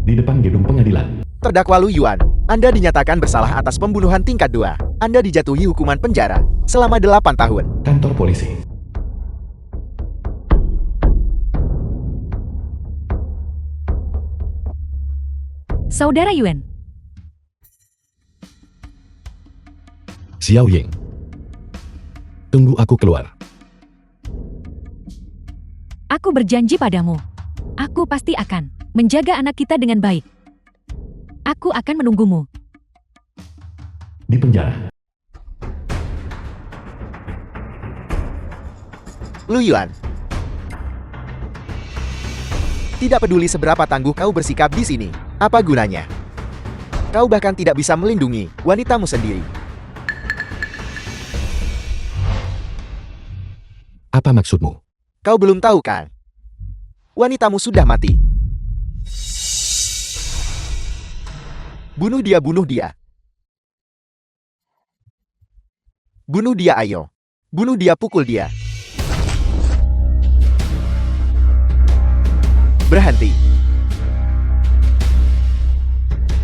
Di depan gedung pengadilan. Terdakwa Lu Yuan, Anda dinyatakan bersalah atas pembunuhan tingkat 2. Anda dijatuhi hukuman penjara selama 8 tahun. Kantor polisi. Saudara Yuan. Xiao Ying. Tunggu aku keluar. Aku berjanji padamu. Aku pasti akan menjaga anak kita dengan baik. Aku akan menunggumu. Di penjara. Lu Yuan. Tidak peduli seberapa tangguh kau bersikap di sini, apa gunanya? Kau bahkan tidak bisa melindungi wanitamu sendiri. Apa maksudmu? Kau belum tahu kan? Wanitamu sudah mati. Bunuh dia, bunuh dia. Bunuh dia, ayo. Bunuh dia, pukul dia. Berhenti.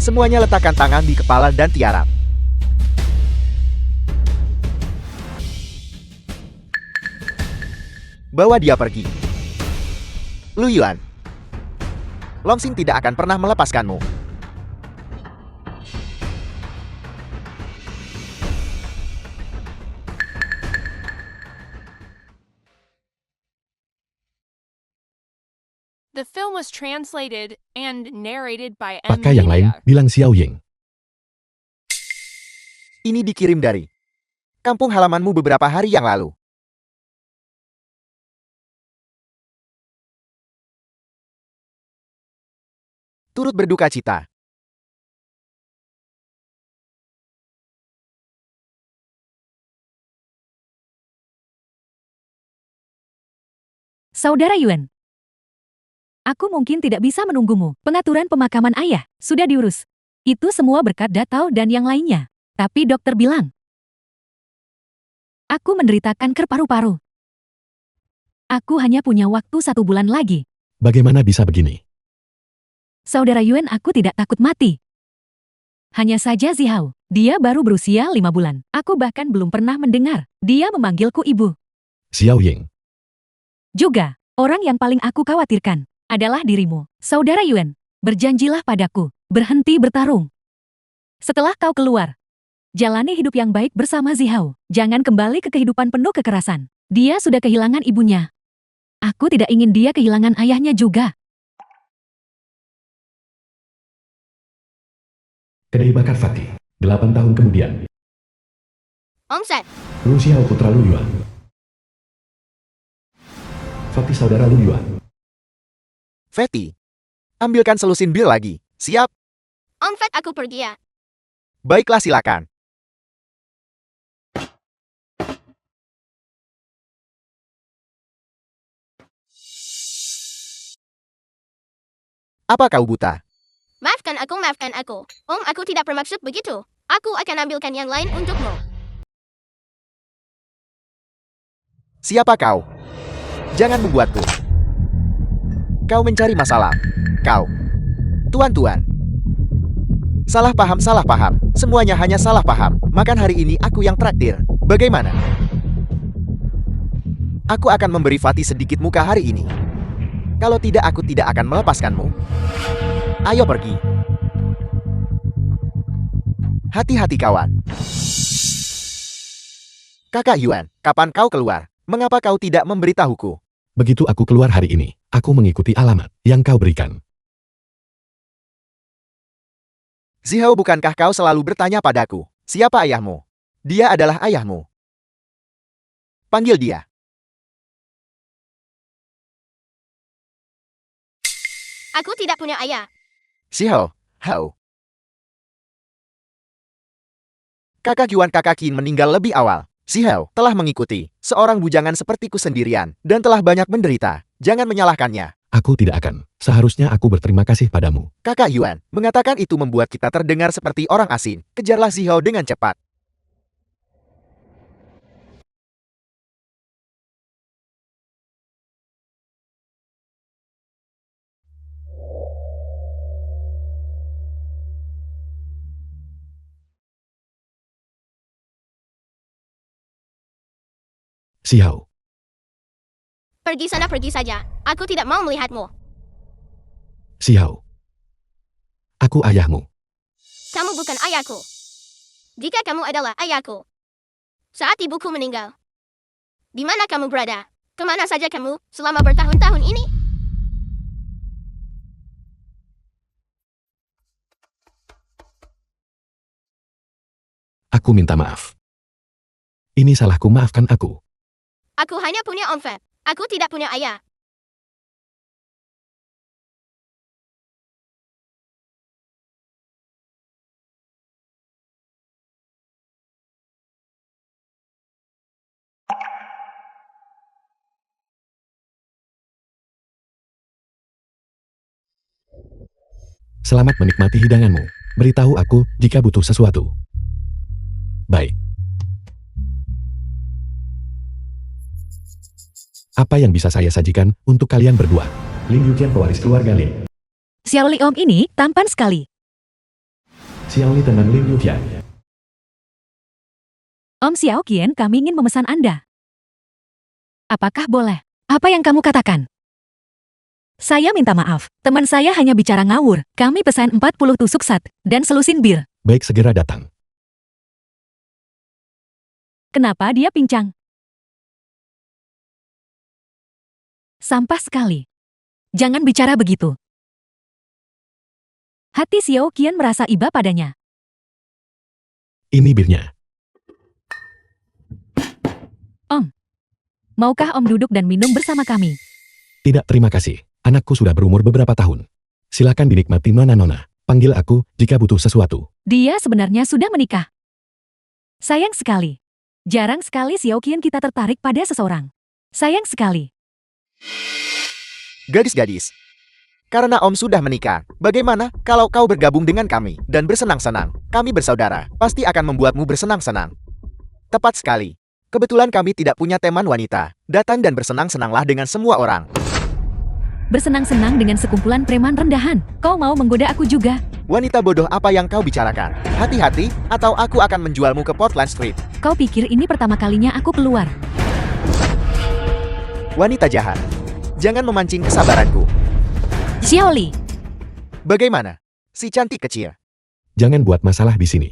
Semuanya letakkan tangan di kepala dan tiarap. Bawa dia pergi. Lu Yuan. Longsing tidak akan pernah melepaskanmu. The film was translated and narrated by M. Pakai yang lain, Media. bilang Xiao Ying. Ini dikirim dari kampung halamanmu beberapa hari yang lalu. Turut berduka cita. Saudara Yuan. Aku mungkin tidak bisa menunggumu. Pengaturan pemakaman ayah sudah diurus. Itu semua berkat Datao dan yang lainnya. Tapi dokter bilang, aku menderita kanker paru-paru. Aku hanya punya waktu 1 bulan lagi. Bagaimana bisa begini? Saudara Yuan, aku tidak takut mati. Hanya saja Zihao, dia baru berusia 5 bulan. Aku bahkan belum pernah mendengar dia memanggilku ibu. Xiao Ying. Juga, orang yang paling aku khawatirkan adalah dirimu. Saudara Yuan, berjanjilah padaku, berhenti bertarung. Setelah kau keluar, jalani hidup yang baik bersama Zihao. Jangan kembali ke kehidupan penuh kekerasan. Dia sudah kehilangan ibunya. Aku tidak ingin dia kehilangan ayahnya juga. Kedai bakar Fatih. 8 tahun kemudian. Omset. Lu Xiao putra Lu Yuan. Fatih saudara Lu Yuan. Fatty, ambilkan selusin bir lagi. Siap? Omset, aku pergi ya. Baiklah, silakan. Apa kau buta? Maafkan aku, maafkan aku. Om, aku tidak bermaksud begitu. Aku akan ambilkan yang lain untukmu. Siapa kau? Jangan membuatku. Kau mencari masalah. Kau. Tuan-tuan. Salah paham, salah paham. Semuanya hanya salah paham. Makan hari ini aku yang traktir. Bagaimana? Aku akan memberi Fatih sedikit muka hari ini. Kalau tidak, aku tidak akan melepaskanmu. Ayo pergi. Hati-hati kawan. Kakak Yuan, kapan kau keluar? Mengapa kau tidak memberitahuku? Begitu aku keluar hari ini, aku mengikuti alamat yang kau berikan. Zihao, bukankah kau selalu bertanya padaku, siapa ayahmu? Dia adalah ayahmu. Panggil dia. Aku tidak punya ayah. Zihao, Hao. Kakak Yuan, kakak Qin meninggal lebih awal. Zihao telah mengikuti seorang bujangan sepertiku sendirian dan telah banyak menderita. Jangan menyalahkannya. Aku tidak akan. Seharusnya aku berterima kasih padamu. Kakak Yuan mengatakan itu membuat kita terdengar seperti orang asing. Kejarlah Zihao dengan cepat. Xiao. Pergi sana, pergi saja. Aku tidak mau melihatmu. Xiao. Aku ayahmu. Kamu bukan ayahku. Jika kamu adalah ayahku, saat ibuku meninggal, di mana kamu berada? Kemana saja kamu selama bertahun-tahun ini? Aku minta maaf. Ini salahku, maafkan aku. Aku hanya punya Om Feb. Aku tidak punya ayah. Selamat menikmati hidanganmu. Beritahu aku jika butuh sesuatu. Baik. Apa yang bisa saya sajikan untuk kalian berdua? Ling Yuqian, pewaris keluarga Ling. Xiao Li Om ini tampan sekali. Xiao Li tenang, Ling Yuqian. Om Xiao Qian, kami ingin memesan Anda. Apakah boleh? Apa yang kamu katakan? Saya minta maaf, teman saya hanya bicara ngawur. Kami pesan 40 tusuk sat dan selusin bir. Baik, segera datang. Kenapa dia pincang? Sampah sekali. Jangan bicara begitu. Hati Xiao Qian merasa iba padanya. Ini birnya. Om, maukah Om duduk dan minum bersama kami? Tidak, terima kasih. Anakku sudah berumur beberapa tahun. Silakan dinikmati, Nona. Panggil aku jika butuh sesuatu. Dia sebenarnya sudah menikah. Sayang sekali. Jarang sekali Xiao Qian kita tertarik pada seseorang. Sayang sekali. Gadis-gadis. Karena Om sudah menikah, bagaimana kalau kau bergabung dengan kami dan bersenang-senang? Kami bersaudara, pasti akan membuatmu bersenang-senang. Tepat sekali. Kebetulan kami tidak punya teman wanita. Datang dan bersenang-senanglah dengan semua orang. Bersenang-senang dengan sekumpulan preman rendahan. Kau mau menggoda aku juga? Wanita bodoh, apa yang kau bicarakan? Hati-hati, atau aku akan menjualmu ke Portland Street. Kau pikir ini pertama kalinya aku keluar? Wanita jahat. Jangan memancing kesabaranku. Xiao Li, Bagaimana? Si cantik kecil. Jangan buat masalah di sini.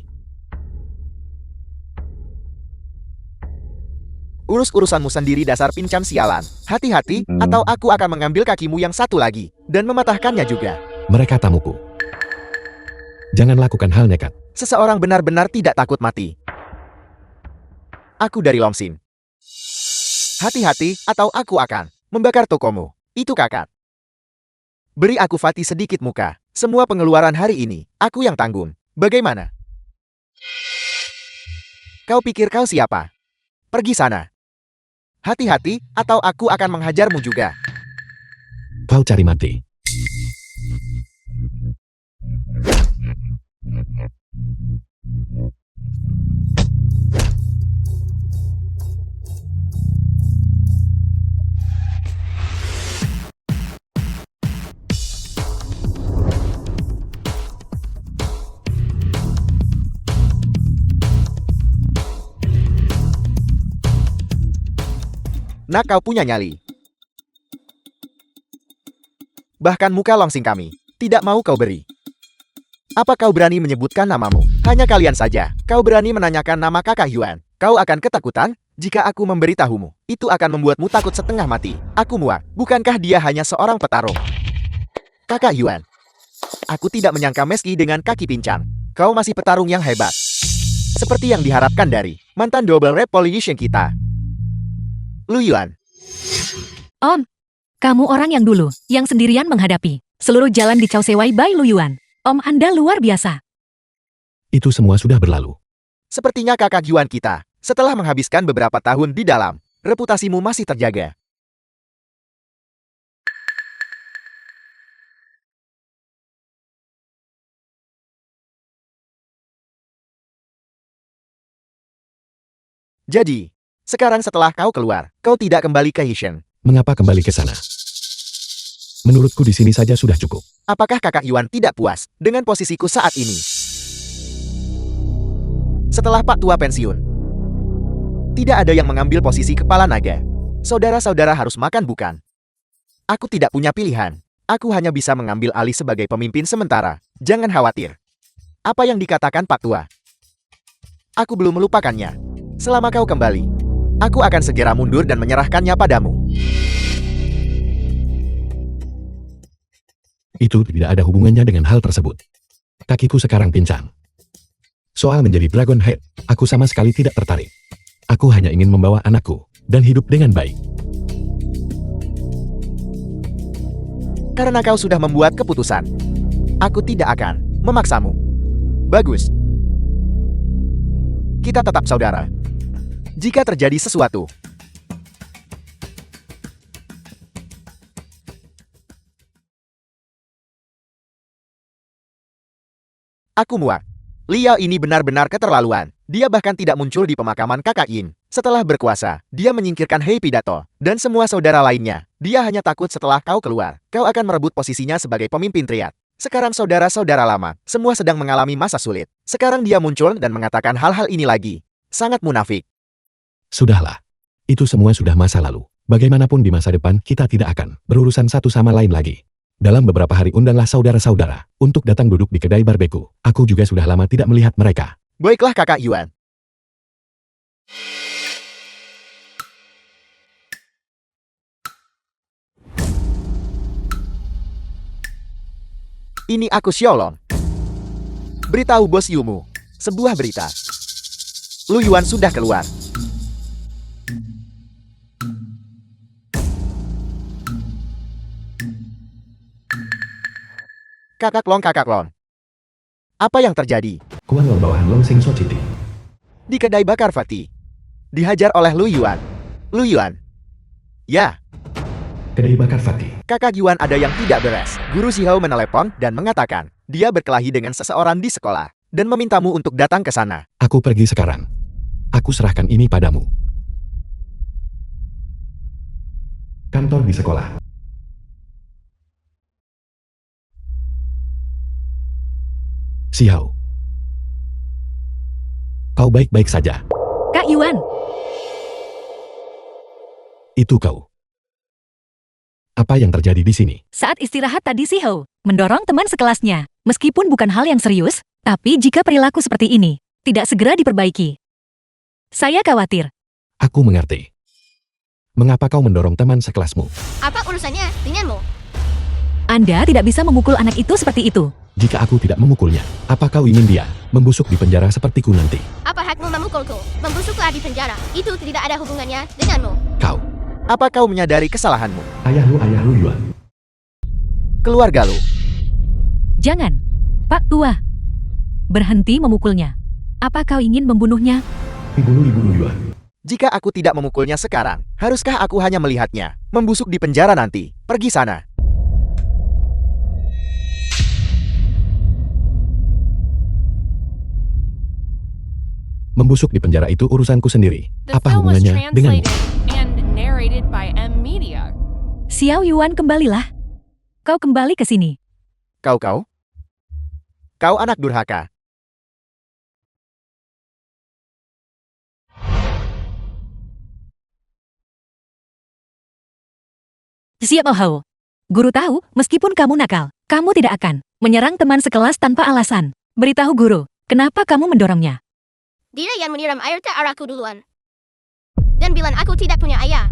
Urus urusanmu sendiri, dasar pincam sialan. Hati-hati, atau aku akan mengambil kakimu yang satu lagi dan mematahkannya juga. Mereka tamuku. Jangan lakukan hal nekat. Seseorang benar-benar tidak takut mati. Aku dari Longxin. Hati-hati, atau aku akan membakar tokomu. Itu kakak. Beri aku Fatih sedikit muka. Semua pengeluaran hari ini, aku yang tanggung. Bagaimana? Kau pikir kau siapa? Pergi sana. Hati-hati, atau aku akan menghajarmu juga. Kau cari mati. Nak, kau punya nyali. Bahkan muka Longxing kami tidak mau kau beri. Apa kau berani menyebutkan namamu? Hanya kalian saja. Kau berani menanyakan nama kakak Yuan. Kau akan ketakutan jika aku memberitahumu. Itu akan membuatmu takut setengah mati. Aku muak. Bukankah dia hanya seorang petarung? Kakak Yuan. Aku tidak menyangka meski dengan kaki pincang, kau masih petarung yang hebat. Seperti yang diharapkan dari mantan double revolution kita. Lu Yuan. Om, kamu orang yang dulu, yang sendirian menghadapi seluruh jalan di Cao Sewai by Lu Yuan. Om Anda luar biasa. Itu semua sudah berlalu. Sepertinya kakak Yuan kita, setelah menghabiskan beberapa tahun di dalam, reputasimu masih terjaga. Jadi, sekarang setelah kau keluar, kau tidak kembali ke Hishen. Mengapa kembali ke sana? Menurutku di sini saja sudah cukup. Apakah kakak Yuan tidak puas dengan posisiku saat ini? Setelah Pak Tua pensiun, Tidak ada yang mengambil posisi kepala naga. Saudara-saudara harus makan bukan? Aku tidak punya pilihan. Aku hanya bisa mengambil alih sebagai pemimpin sementara. Jangan khawatir. Apa yang dikatakan Pak Tua? Aku belum melupakannya. Selama kau kembali, aku akan segera mundur dan menyerahkannya padamu. Itu tidak ada hubungannya dengan hal tersebut. Kakiku sekarang pincang. Soal menjadi Dragon Head, aku sama sekali tidak tertarik. Aku hanya ingin membawa anakku dan hidup dengan baik. Karena kau sudah membuat keputusan, aku tidak akan memaksamu. Bagus. Kita tetap saudara. Jika terjadi sesuatu, aku muak. Liao ini benar-benar keterlaluan. Dia bahkan tidak muncul di pemakaman kakak Yin. Setelah berkuasa, dia menyingkirkan Hei Pidato dan semua saudara lainnya. Dia hanya takut setelah kau keluar, kau akan merebut posisinya sebagai pemimpin triad. Sekarang saudara-saudara lama, semua sedang mengalami masa sulit. Sekarang dia muncul dan mengatakan hal-hal ini lagi. Sangat munafik. Sudahlah. Itu semua sudah masa lalu. Bagaimanapun di masa depan kita tidak akan berurusan satu sama lain lagi. Dalam beberapa hari undanglah saudara-saudara untuk datang duduk di kedai barbeku. Aku juga sudah lama tidak melihat mereka. Baiklah kakak Yuan. Ini aku Xiaolong. Beritahu bos Yumu. Sebuah berita. Lu Yuan sudah keluar. Kakak Long. Apa yang terjadi? Kuan Long bawahan Long Sing Society. Di kedai bakar Fatih. Dihajar oleh Lu Yuan. Lu Yuan. Ya, Kedai bakar Fatih. kakak Yuan ada yang tidak beres. Guru Xiao menelepon dan mengatakan, dia berkelahi dengan seseorang di sekolah. Dan memintamu untuk datang ke sana. Aku pergi sekarang. Aku serahkan ini padamu. Kantor di sekolah. Xiao. Kau baik-baik saja. Kak Yuan, Itu kau. Apa yang terjadi di sini? saat istirahat tadi si Hou mendorong teman sekelasnya. Meskipun bukan hal yang serius, tapi jika perilaku seperti ini tidak segera diperbaiki, saya khawatir. Aku mengerti. Mengapa kau mendorong teman sekelasmu? Apa urusannya denganmu? Anda tidak bisa memukul anak itu seperti itu. Jika aku tidak memukulnya, apa kau ingin dia membusuk di penjara sepertiku nanti? Apa hakmu memukulku? Membusuklah di penjara. Itu tidak ada hubungannya denganmu. Kau, Apa kau menyadari kesalahanmu? ayahlu Yuan. Keluarga lu. Jangan, Pak Tua. Berhenti memukulnya. Apa kau ingin membunuhnya? Dibunuh Yuan. Jika aku tidak memukulnya sekarang, haruskah aku hanya melihatnya membusuk di penjara nanti? Pergi sana. Membusuk di penjara itu urusanku sendiri. The Apa film was hubungannya denganmu? translated and narrated by M Media. Xiao Yuan, kembalilah. Kau kembali ke sini. Kau. Kau anak durhaka. Siap, Oh Hou. Guru tahu, meskipun kamu nakal, kamu tidak akan menyerang teman sekelas tanpa alasan. Beritahu guru, kenapa kamu mendorongnya? Dia yang menyiram air ke arahku duluan. Dan bilang aku tidak punya ayah.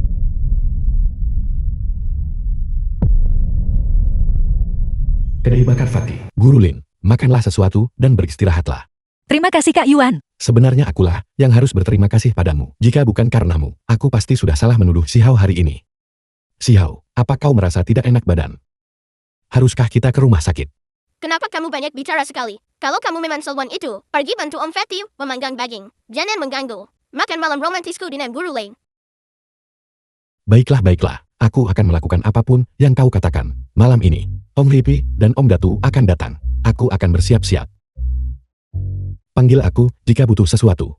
Kedai bakar Fatih. Guru Lin, makanlah sesuatu dan beristirahatlah. Terima kasih Kak Yuan. Sebenarnya akulah yang harus berterima kasih padamu. Jika bukan karenamu, aku pasti sudah salah menuduh Xiao hari ini. Xiao, apa kau merasa tidak enak badan? Haruskah kita ke rumah sakit? Kenapa kamu banyak bicara sekali? Kalau kamu memang selwan itu, pergi bantu Om Fatih memanggang daging. Jangan mengganggu. Makan malam romantisku dengan guru lain. Baiklah. Aku akan melakukan apapun yang kau katakan. Malam ini, Om Hipi dan Om Datu akan datang. Aku akan bersiap-siap. Panggil aku jika butuh sesuatu.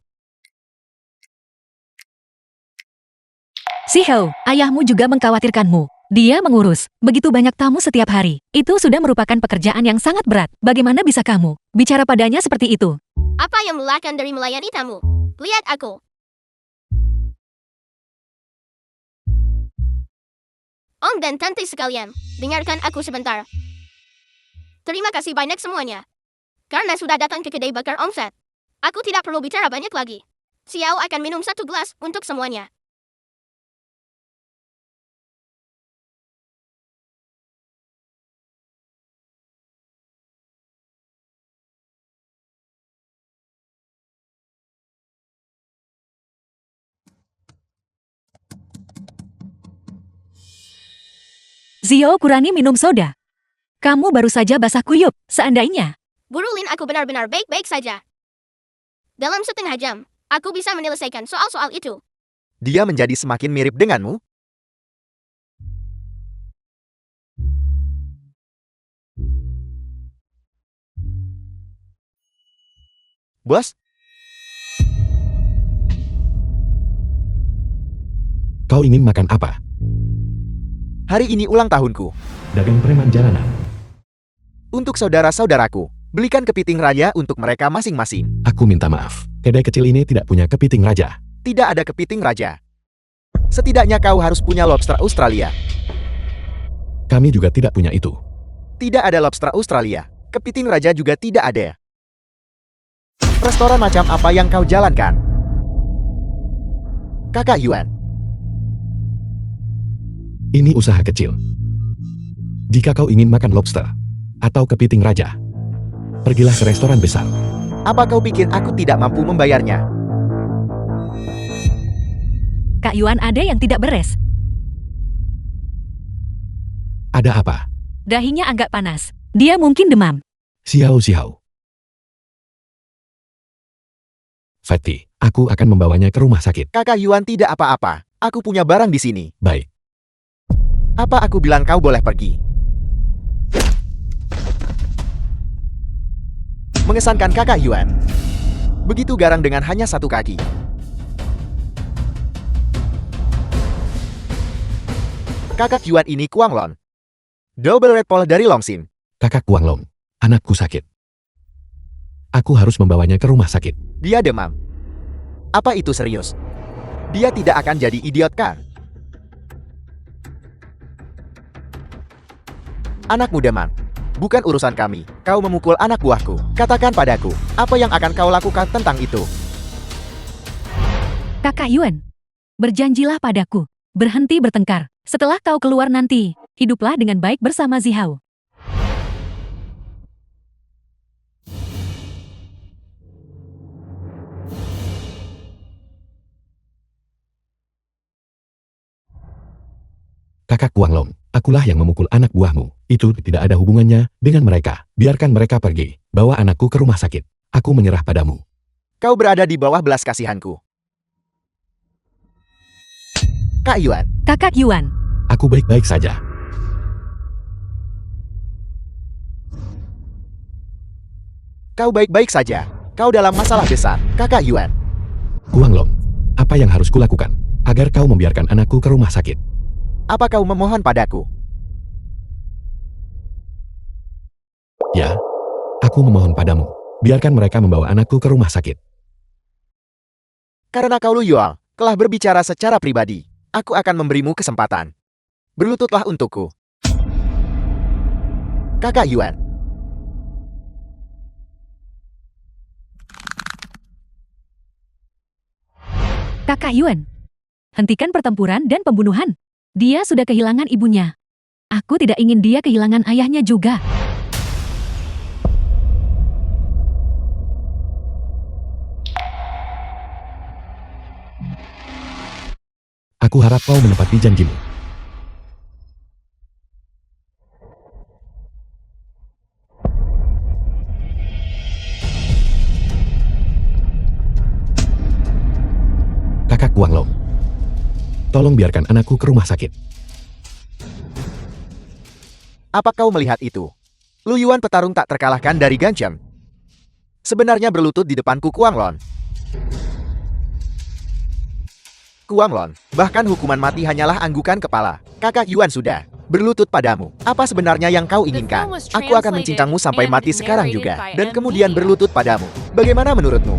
Si Hou, ayahmu juga mengkhawatirkanmu. Dia mengurus begitu banyak tamu setiap hari. Itu sudah merupakan pekerjaan yang sangat berat. Bagaimana bisa kamu bicara padanya seperti itu? Apa yang melelahkan dari melayani tamu? Lihat aku. Om dan Tante sekalian, dengarkan aku sebentar. Terima kasih banyak semuanya. Karena sudah datang ke kedai bakar omset. Aku tidak perlu bicara banyak lagi. Xiao akan minum 1 gelas untuk semuanya. Zio kurani minum soda. Kamu baru saja basah kuyup, seandainya. Guru Lin, aku benar-benar baik-baik saja. Dalam setengah jam, aku bisa menyelesaikan soal-soal itu. Dia menjadi semakin mirip denganmu? Bos, Kau ingin makan apa? hari ini ulang tahunku. Dagang preman jalanan. Untuk saudara-saudaraku, belikan kepiting raja untuk mereka masing-masing. Aku minta maaf. Kedai kecil ini tidak punya kepiting raja. Tidak ada kepiting raja. Setidaknya kau harus punya lobster Australia. Kami juga tidak punya itu. Tidak ada lobster Australia. Kepiting raja juga tidak ada. Restoran macam apa yang kau jalankan? Kakak Yuan, Ini usaha kecil. Jika kau ingin makan lobster atau kepiting raja, pergilah ke restoran besar. apa kau pikir aku tidak mampu membayarnya? Kak Yuan ada yang tidak beres. Ada apa? Dahinya agak panas. Dia mungkin demam. Xiao. Fatty, aku akan membawanya ke rumah sakit. Kakak Yuan tidak apa-apa. Aku punya barang di sini. Baik. Apa aku bilang kau boleh pergi? Mengesankan kakak Yuan. Begitu garang dengan hanya 1 kaki. Kakak Yuan ini Kuang Lon. Double Red Pole dari Longxin. Kakak Guanglong, anakku sakit. Aku harus membawanya ke rumah sakit. Dia demam. Apa itu serius? Dia tidak akan jadi idiot kan? Anakmu demam. Bukan urusan kami. Kau memukul anak buahku. Katakan padaku, apa yang akan kau lakukan tentang itu? Kakak Yuan, berjanjilah padaku. Berhenti bertengkar. Setelah kau keluar nanti, hiduplah dengan baik bersama Zihao. Kakak Guanglong, akulah yang memukul anak buahmu. Itu tidak ada hubungannya dengan mereka. Biarkan mereka pergi. Bawa anakku ke rumah sakit. Aku menyerah padamu. Kau berada di bawah belas kasihanku. Kak Yuan, Kakak Yuan, Aku baik-baik saja. kau baik-baik saja. Kau dalam masalah besar. Kakak Yuan, Guanglong, apa yang harus kulakukan agar kau membiarkan anakku ke rumah sakit? apa kau memohon padaku? Ya, aku memohon padamu. Biarkan mereka membawa anakku ke rumah sakit. Karena kau loyal, telah berbicara secara pribadi, aku akan memberimu kesempatan. Berlututlah untukku. Kakak Yuan, Kakak Yuan. Hentikan pertempuran dan pembunuhan. Dia sudah kehilangan ibunya. Aku tidak ingin dia kehilangan ayahnya juga. Aku harap kau menepati janjimu. Kakak Guanglong, tolong biarkan anakku ke rumah sakit. apa kau melihat itu? Lu Yuan petarung tak terkalahkan dari Ganchen. Sebenarnya berlutut di depanku Kuang Lon. Kuang Lon, bahkan hukuman mati hanyalah anggukan kepala. Kakak Yuan sudah berlutut padamu. Apa sebenarnya yang kau inginkan? Aku akan mencincangmu sampai mati sekarang juga, dan kemudian berlutut padamu. Bagaimana menurutmu?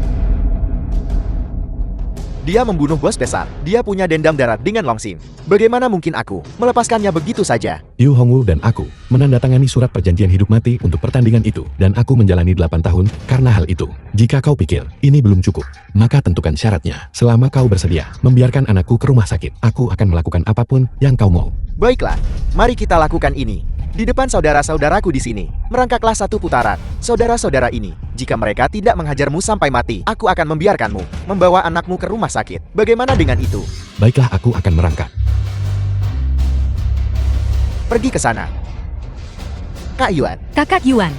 Dia membunuh bos besar. Dia punya dendam darat dengan Longxing. Bagaimana mungkin aku melepaskannya begitu saja? Yu Hongwu dan aku menandatangani surat perjanjian hidup mati untuk pertandingan itu, dan aku menjalani 8 tahun karena hal itu. Jika kau pikir ini belum cukup, maka tentukan syaratnya. Selama kau bersedia membiarkan anakku ke rumah sakit, aku akan melakukan apapun yang kau mau. Baiklah, mari kita lakukan ini. Di depan saudara-saudaraku di sini, merangkaklah 1 putaran. Saudara-saudara ini, jika mereka tidak menghajarmu sampai mati, aku akan membiarkanmu membawa anakmu ke rumah sakit. Bagaimana dengan itu? Baiklah, aku akan merangkak. Pergi ke sana. Kak Yuan, Kakak Yuan.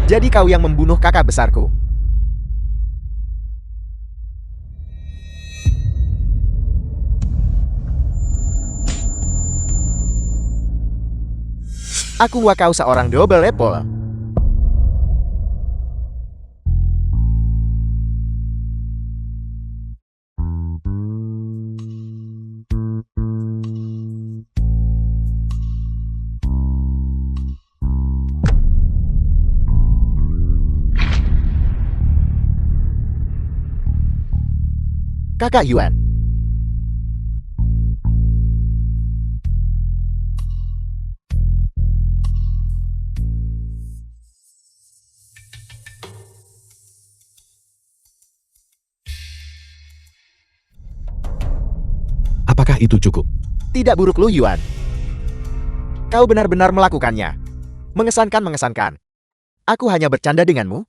jadi kau yang membunuh kakak besarku. Aku wa kau seorang double apple. Kakak Yuan. Apakah itu cukup? Tidak buruk Lu Yuan. Kau benar-benar melakukannya. Mengesankan. Aku hanya bercanda denganmu.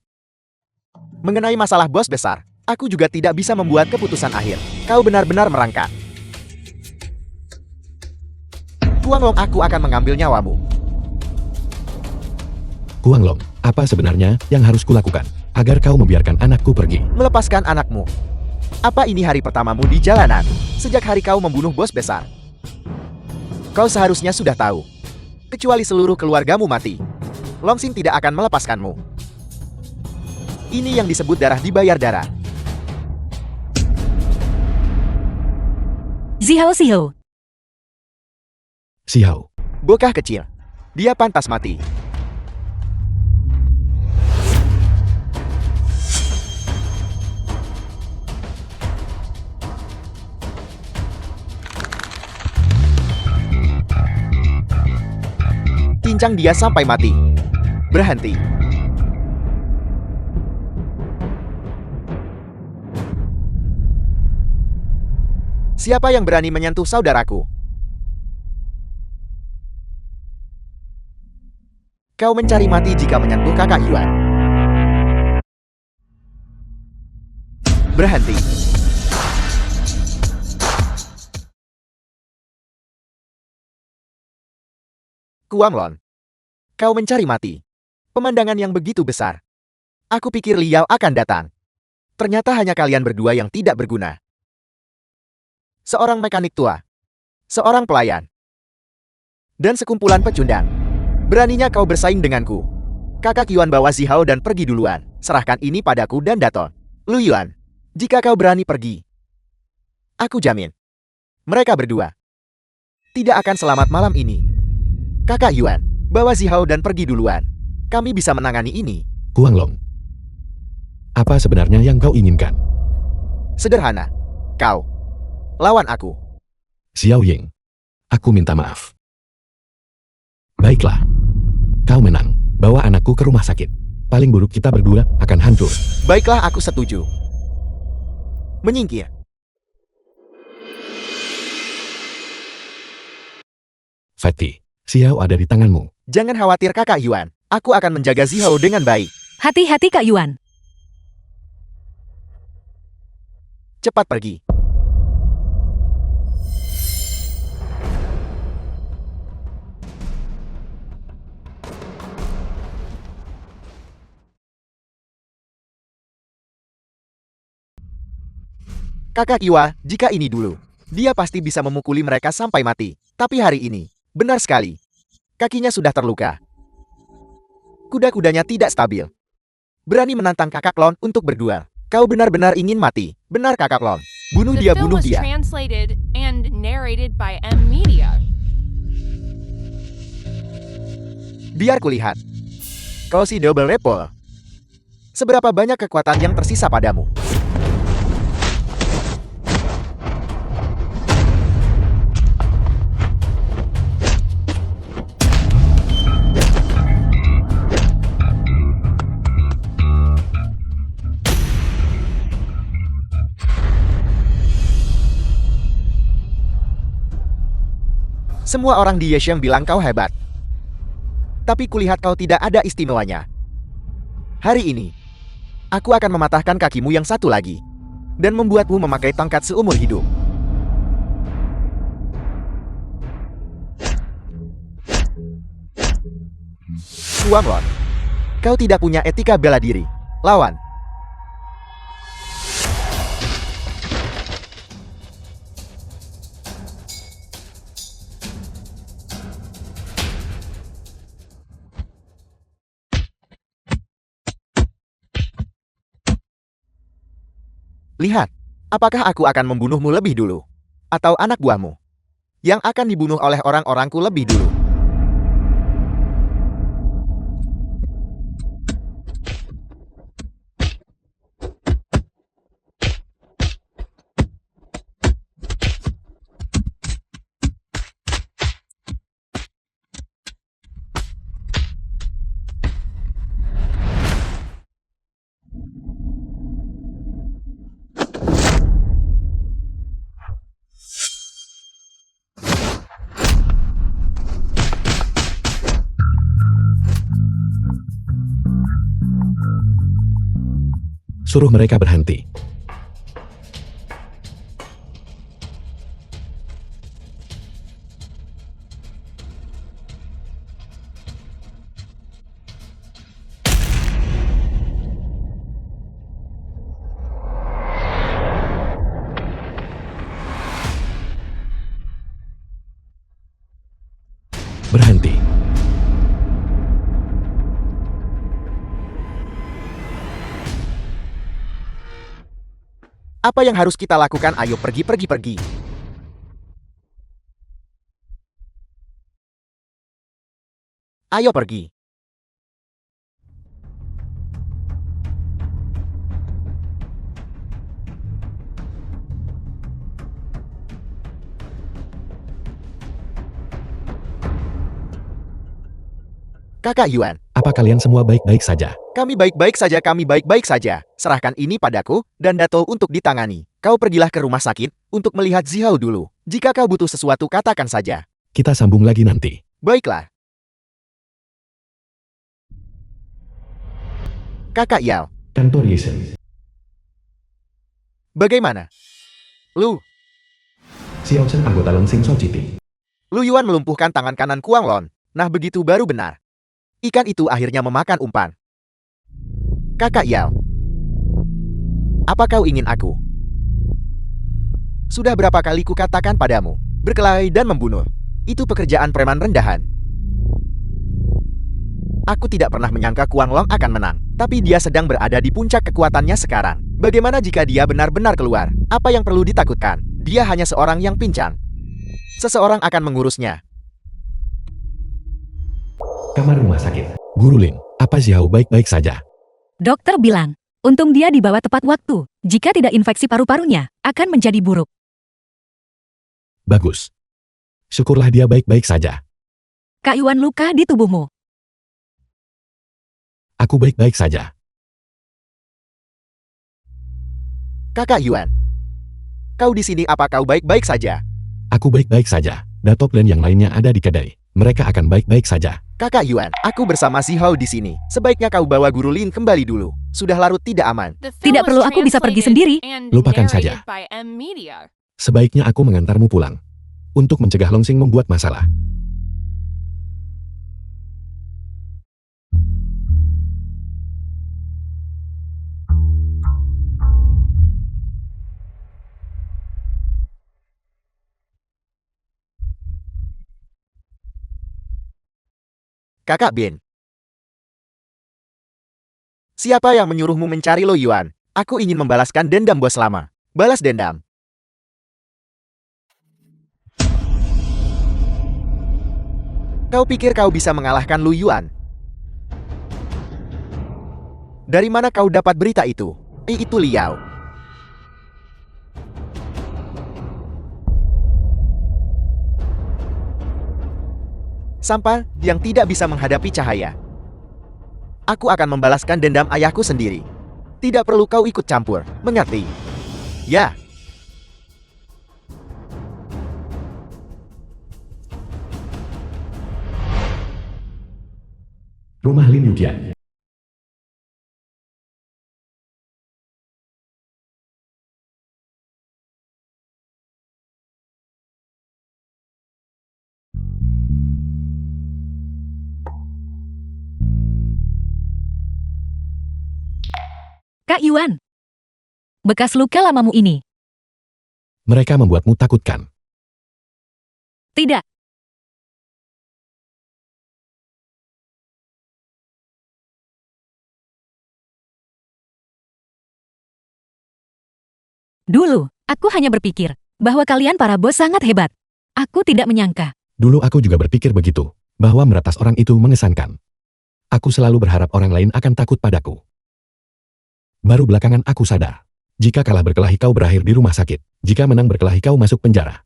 Mengenai masalah bos besar, aku juga tidak bisa membuat keputusan akhir. Kau benar-benar merangkak. Kuanglong, aku akan mengambil nyawamu. Kuanglong, apa sebenarnya yang harus kulakukan agar kau membiarkan anakku pergi? Melepaskan anakmu. Apa ini hari pertamamu di jalanan? Sejak hari kau membunuh bos besar. Kau seharusnya sudah tahu. Kecuali seluruh keluargamu mati, Longxing tidak akan melepaskanmu. Ini yang disebut darah dibayar darah. Xiao Xiao. Xiao, Bocah kecil. Dia pantas mati. Cincang dia sampai mati. Berhenti. Siapa yang berani menyentuh saudaraku? Kau mencari mati jika menyentuh kakak Yuan. Berhenti. Kuanglong, kau mencari mati. Pemandangan yang begitu besar. Aku pikir Liao akan datang. Ternyata hanya kalian berdua yang tidak berguna. Seorang mekanik tua, seorang pelayan, dan sekumpulan pecundang. Beraninya kau bersaing denganku. Kakak Yuan bawa Zihao dan pergi duluan. Serahkan ini padaku dan Daton. Lu Yuan, jika kau berani pergi, aku jamin, mereka berdua tidak akan selamat malam ini. Kakak Yuan, bawa Zihao dan pergi duluan. Kami bisa menangani ini. Kuanglong, apa sebenarnya yang kau inginkan? Sederhana. Kau lawan aku. Xiao Ying, aku minta maaf. Baiklah, kau menang. Bawa anakku ke rumah sakit. Paling buruk kita berdua akan hancur. Baiklah, aku setuju. Menyingkir. Fatty, Xiao ada di tanganmu. Jangan khawatir kakak Yuan. Aku akan menjaga Zihao dengan baik. Hati-hati Kak Yuan. Cepat pergi. Kakak Iwa, jika ini dulu, dia pasti bisa memukuli mereka sampai mati. Tapi hari ini, benar sekali, kakinya sudah terluka. Kuda-kudanya tidak stabil. Berani menantang kakak Lon untuk berduel. Kau benar-benar ingin mati, benar kakak Lon? Bunuh The dia, film bunuh was dia. translated and narrated by M Media. Biar kulihat. Kau si double repol. Seberapa banyak kekuatan yang tersisa padamu? Semua orang di Yesheng bilang kau hebat. Tapi kulihat kau tidak ada istimewanya. Hari ini, aku akan mematahkan kakimu yang satu lagi. Dan membuatmu memakai tongkat seumur hidup. Kuanglon, kau tidak punya etika bela diri. Lawan. Lihat, apakah aku akan membunuhmu lebih dulu? Atau anak buahmu? Yang akan dibunuh oleh orang-orangku lebih dulu. Suruh mereka berhenti. Berhenti. Apa yang harus kita lakukan? Ayo pergi, pergi, pergi. Ayo pergi. Kakak Yuan, Apa kalian semua baik-baik saja? kami baik-baik saja, kami baik-baik saja. Serahkan ini padaku dan Dato untuk ditangani. Kau pergilah ke rumah sakit untuk melihat Zihao dulu. Jika kau butuh sesuatu, katakan saja. Kita sambung lagi nanti. Baiklah. Kakak Yao, Kantor Yesen. bagaimana? Lu Xiao Chen anggota Lengsing Society. Lu Yuan melumpuhkan tangan kanan Kuanglon. Nah, begitu baru benar. Ikan itu akhirnya memakan umpan. Kakak Yao, apa kau ingin aku? Sudah berapa kali kukatakan padamu, berkelahi dan membunuh. Itu pekerjaan preman rendahan. Aku tidak pernah menyangka Kuanglong akan menang. Tapi dia sedang berada di puncak kekuatannya sekarang. Bagaimana jika dia benar-benar keluar? Apa yang perlu ditakutkan? Dia hanya seorang yang pincang. Seseorang akan mengurusnya. Kamar rumah sakit. Guru Lin, apa Xiao baik-baik saja? Dokter bilang, untung dia dibawa tepat waktu. Jika tidak infeksi paru-parunya, akan menjadi buruk. Bagus. Syukurlah dia baik-baik saja. Kak Yuan luka di tubuhmu. Aku baik-baik saja. Kakak Yuan, kau di sini, apa kau baik-baik saja? Aku baik-baik saja. Datok dan yang lainnya ada di kedai. Mereka akan baik-baik saja. Kakak Yuan, aku bersama Zihao di sini. Sebaiknya kau bawa Guru Lin kembali dulu. Sudah larut tidak aman. The film Tidak perlu, was aku bisa pergi translated sendiri. and Lupakan narrated saja. by M Media. Sebaiknya aku mengantarmu pulang. Untuk mencegah Longsing membuat masalah. Kakak Bin, siapa yang menyuruhmu mencari Lo Yuan? Aku ingin membalaskan dendam bos lama. Balas dendam. Kau pikir kau bisa mengalahkan Lu Yuan? Dari mana kau dapat berita itu? Itu Liao. Sampah yang tidak bisa menghadapi cahaya. Aku akan membalaskan dendam ayahku sendiri. Tidak perlu kau ikut campur, mengerti? Ya. Rumah Lin Yujian. Kak Yuan. Bekas luka lamamu ini. Mereka membuatmu takut kan? Tidak. Dulu, aku hanya berpikir bahwa kalian para bos sangat hebat. Aku tidak menyangka. Dulu aku juga berpikir begitu, bahwa meretas orang itu mengesankan. Aku selalu berharap orang lain akan takut padaku. Baru belakangan aku sadar. Jika kalah berkelahi kau berakhir di rumah sakit. Jika menang berkelahi kau masuk penjara.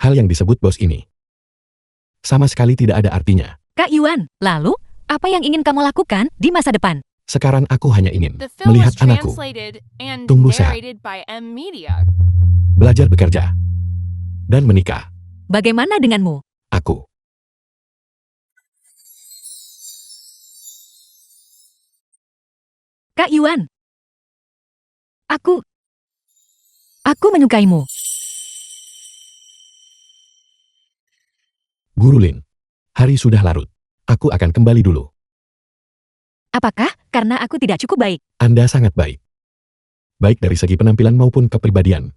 Hal yang disebut bos ini sama sekali tidak ada artinya. Kak Yuan, lalu, apa yang ingin kamu lakukan di masa depan? Sekarang aku hanya ingin The film melihat was anakku translated and tumbuh sehat, narrated by M Media. belajar bekerja, dan menikah. Bagaimana denganmu? Aku Kak Yuan. Aku menyukaimu. Guru Lin. Hari sudah larut. Aku akan kembali dulu. Apakah karena aku tidak cukup baik? Anda sangat baik. Baik dari segi penampilan maupun kepribadian.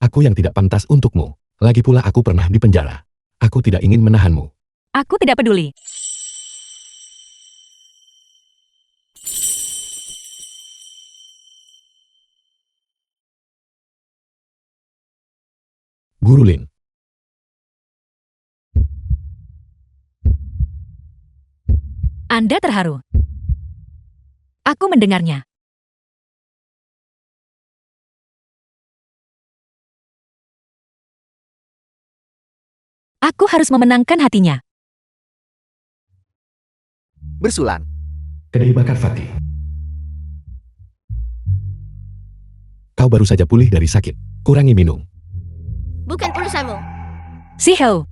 Aku yang tidak pantas untukmu. Lagi pula aku pernah di penjara. Aku tidak ingin menahanmu. Aku tidak peduli. Guru Lin. Anda terharu. Aku mendengarnya. Aku harus memenangkan hatinya. Bersulang. Kedai bakar Fatih. Kau baru saja pulih dari sakit. Kurangi minum. Bukan urusanmu. Si Heo,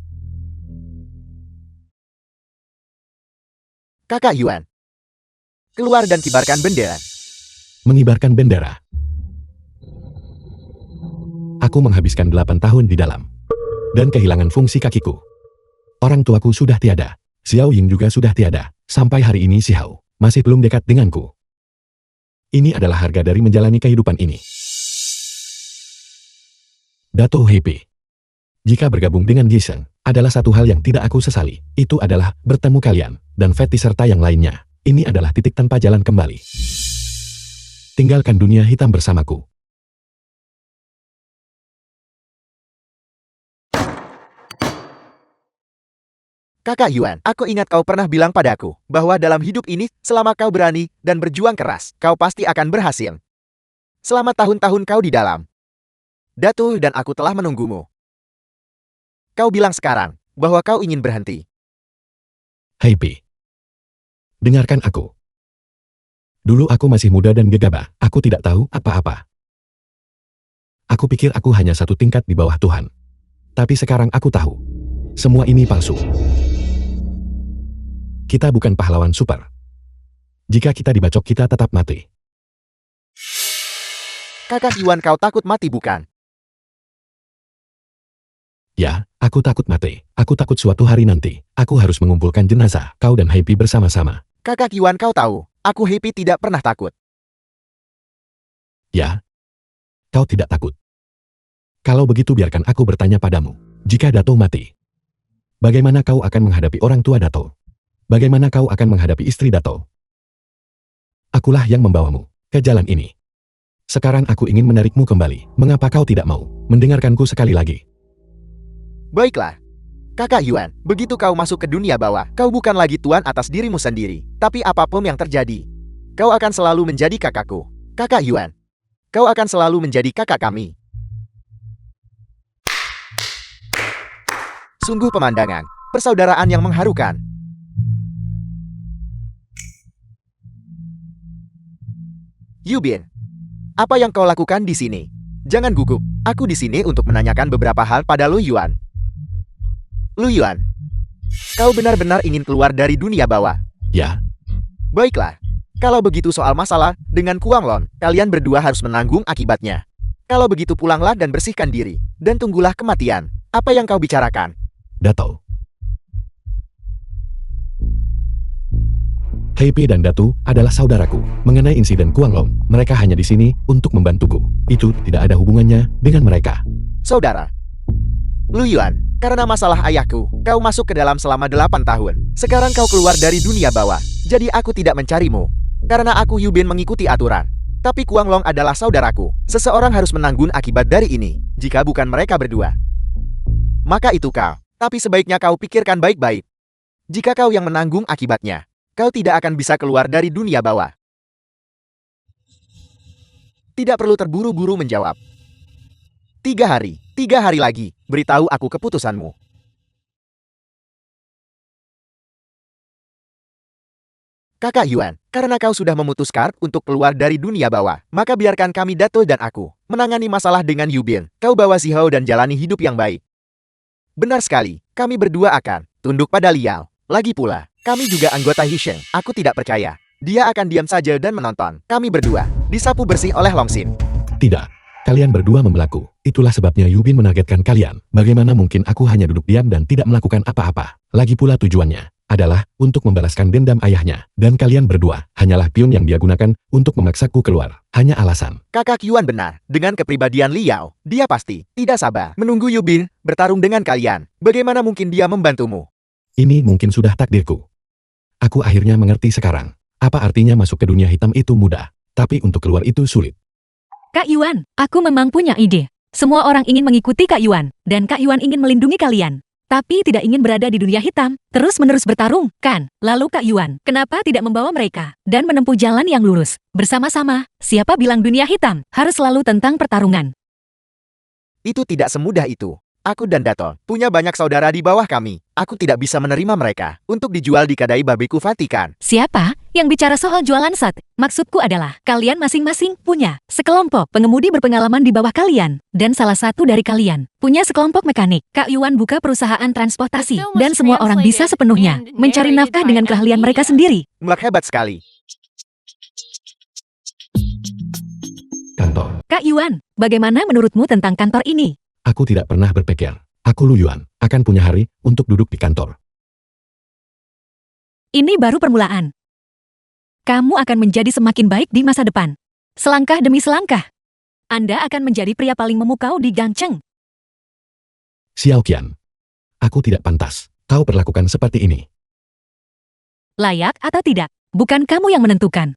Kakak Yuan. Keluar dan kibarkan bendera. Mengibarkan bendera. Aku menghabiskan 8 tahun di dalam. Dan kehilangan fungsi kakiku. Orang tuaku sudah tiada. Xiao Ying juga sudah tiada. Sampai hari ini Xiao masih belum dekat denganku. Ini adalah harga dari menjalani kehidupan ini. Dato' Happy. Jika bergabung dengan Jason, adalah satu hal yang tidak aku sesali. Itu adalah bertemu kalian, dan Fatty serta yang lainnya. Ini adalah titik tanpa jalan kembali. Tinggalkan dunia hitam bersamaku. Kakak Yuan, aku ingat kau pernah bilang padaku bahwa dalam hidup ini, selama kau berani dan berjuang keras, kau pasti akan berhasil. Selama tahun-tahun kau di dalam. Dato' dan aku telah menunggumu. Kau bilang sekarang bahwa kau ingin berhenti. Happy. Dengarkan aku. Dulu aku masih muda dan gegabah. Aku tidak tahu apa-apa. Aku pikir aku hanya satu tingkat di bawah Tuhan. Tapi sekarang aku tahu. Semua ini palsu. Kita bukan pahlawan super. Jika kita dibacok kita tetap mati. Kakak Yuan, kau takut mati bukan? Ya, aku takut mati. Aku takut suatu hari nanti, aku harus mengumpulkan jenazah, kau dan Happy bersama-sama. Kakak Yuan, kau tahu, aku Happy tidak pernah takut. Ya, kau tidak takut. Kalau begitu biarkan aku bertanya padamu. Jika Dato mati, bagaimana kau akan menghadapi orang tua Dato? Bagaimana kau akan menghadapi istri Dato? Akulah yang membawamu ke jalan ini. Sekarang aku ingin menarikmu kembali. Mengapa kau tidak mau mendengarkanku sekali lagi? Baiklah. Kakak Yuan, begitu kau masuk ke dunia bawah, kau bukan lagi tuan atas dirimu sendiri. Tapi apapun yang terjadi, kau akan selalu menjadi kakakku. Kakak Yuan, kau akan selalu menjadi kakak kami. Sungguh pemandangan, persaudaraan yang mengharukan. Yubin, apa yang kau lakukan di sini? Jangan gugup, aku di sini untuk menanyakan beberapa hal pada Lu Yuan. Lu Yuan, kau benar-benar ingin keluar dari dunia bawah? Ya, Baiklah, kalau begitu soal masalah dengan Kuang Lon, kalian berdua harus menanggung akibatnya. Kalau begitu pulanglah dan bersihkan diri, dan tunggulah kematian. Apa yang kau bicarakan? Dato. Heipi dan Datu adalah saudaraku. Mengenai insiden Kuang Long, mereka hanya di sini untuk membantuku. Itu tidak ada hubungannya dengan mereka. Saudara, Lu Yuan, karena masalah ayahku, kau masuk ke dalam selama 8 tahun. Sekarang kau keluar dari dunia bawah, jadi aku tidak mencarimu. Karena aku Yubin mengikuti aturan. Tapi Kuang Long adalah saudaraku. Seseorang harus menanggung akibat dari ini. Jika bukan mereka berdua, maka itu kau. Tapi sebaiknya kau pikirkan baik-baik. Jika kau yang menanggung akibatnya, kau tidak akan bisa keluar dari dunia bawah. Tidak perlu terburu-buru menjawab. 3 hari lagi, beritahu aku keputusanmu. Kakak Yuan, karena kau sudah memutuskan untuk keluar dari dunia bawah, maka biarkan kami Dato dan aku menangani masalah dengan Yubin. Kau bawa si Hao dan jalani hidup yang baik. Benar sekali, kami berdua akan tunduk pada Liao. Lagi pula, kami juga anggota Hisheng. Aku tidak percaya. Dia akan diam saja dan menonton. Kami berdua disapu bersih oleh Longxin. Tidak. Kalian berdua membelaku. Itulah sebabnya Yubin menargetkan kalian. Bagaimana mungkin aku hanya duduk diam dan tidak melakukan apa-apa? Lagi pula tujuannya adalah untuk membalaskan dendam ayahnya. Dan kalian berdua hanyalah pion yang dia gunakan untuk memaksaku keluar. Hanya alasan. Kakak Yuan benar. Dengan kepribadian Liao, dia pasti tidak sabar menunggu Yubin bertarung dengan kalian. Bagaimana mungkin dia membantumu? Ini mungkin sudah takdirku. Aku akhirnya mengerti sekarang. Apa artinya masuk ke dunia hitam itu mudah, tapi untuk keluar itu sulit. Kak Yuan, aku memang punya ide. Semua orang ingin mengikuti Kak Yuan, dan Kak Yuan ingin melindungi kalian. Tapi tidak ingin berada di dunia hitam, terus-menerus bertarung, kan? Lalu Kak Yuan, kenapa tidak membawa mereka dan menempuh jalan yang lurus? Bersama-sama, siapa bilang dunia hitam harus selalu tentang pertarungan? Itu tidak semudah itu. Aku dan Dato punya banyak saudara di bawah kami. Aku tidak bisa menerima mereka untuk dijual di kedai babiku Vatikan. Siapa yang bicara soal jualan sat? Maksudku adalah, kalian masing-masing punya sekelompok pengemudi berpengalaman di bawah kalian. Dan salah satu dari kalian punya sekelompok mekanik. Kak Yuan buka perusahaan transportasi. Dan semua orang bisa sepenuhnya mencari nafkah dengan keahlian mereka sendiri. Hebat sekali. Kantor. Kak Yuan, bagaimana menurutmu tentang kantor ini? Aku tidak pernah berpikir. Aku Lu Yuan akan punya hari untuk duduk di kantor. Ini baru permulaan. Kamu akan menjadi semakin baik di masa depan. Selangkah demi selangkah. Anda akan menjadi pria paling memukau di Gangcheng. Xiao Qian. Aku tidak pantas. Kau perlakukan seperti ini. Layak atau tidak, bukan kamu yang menentukan.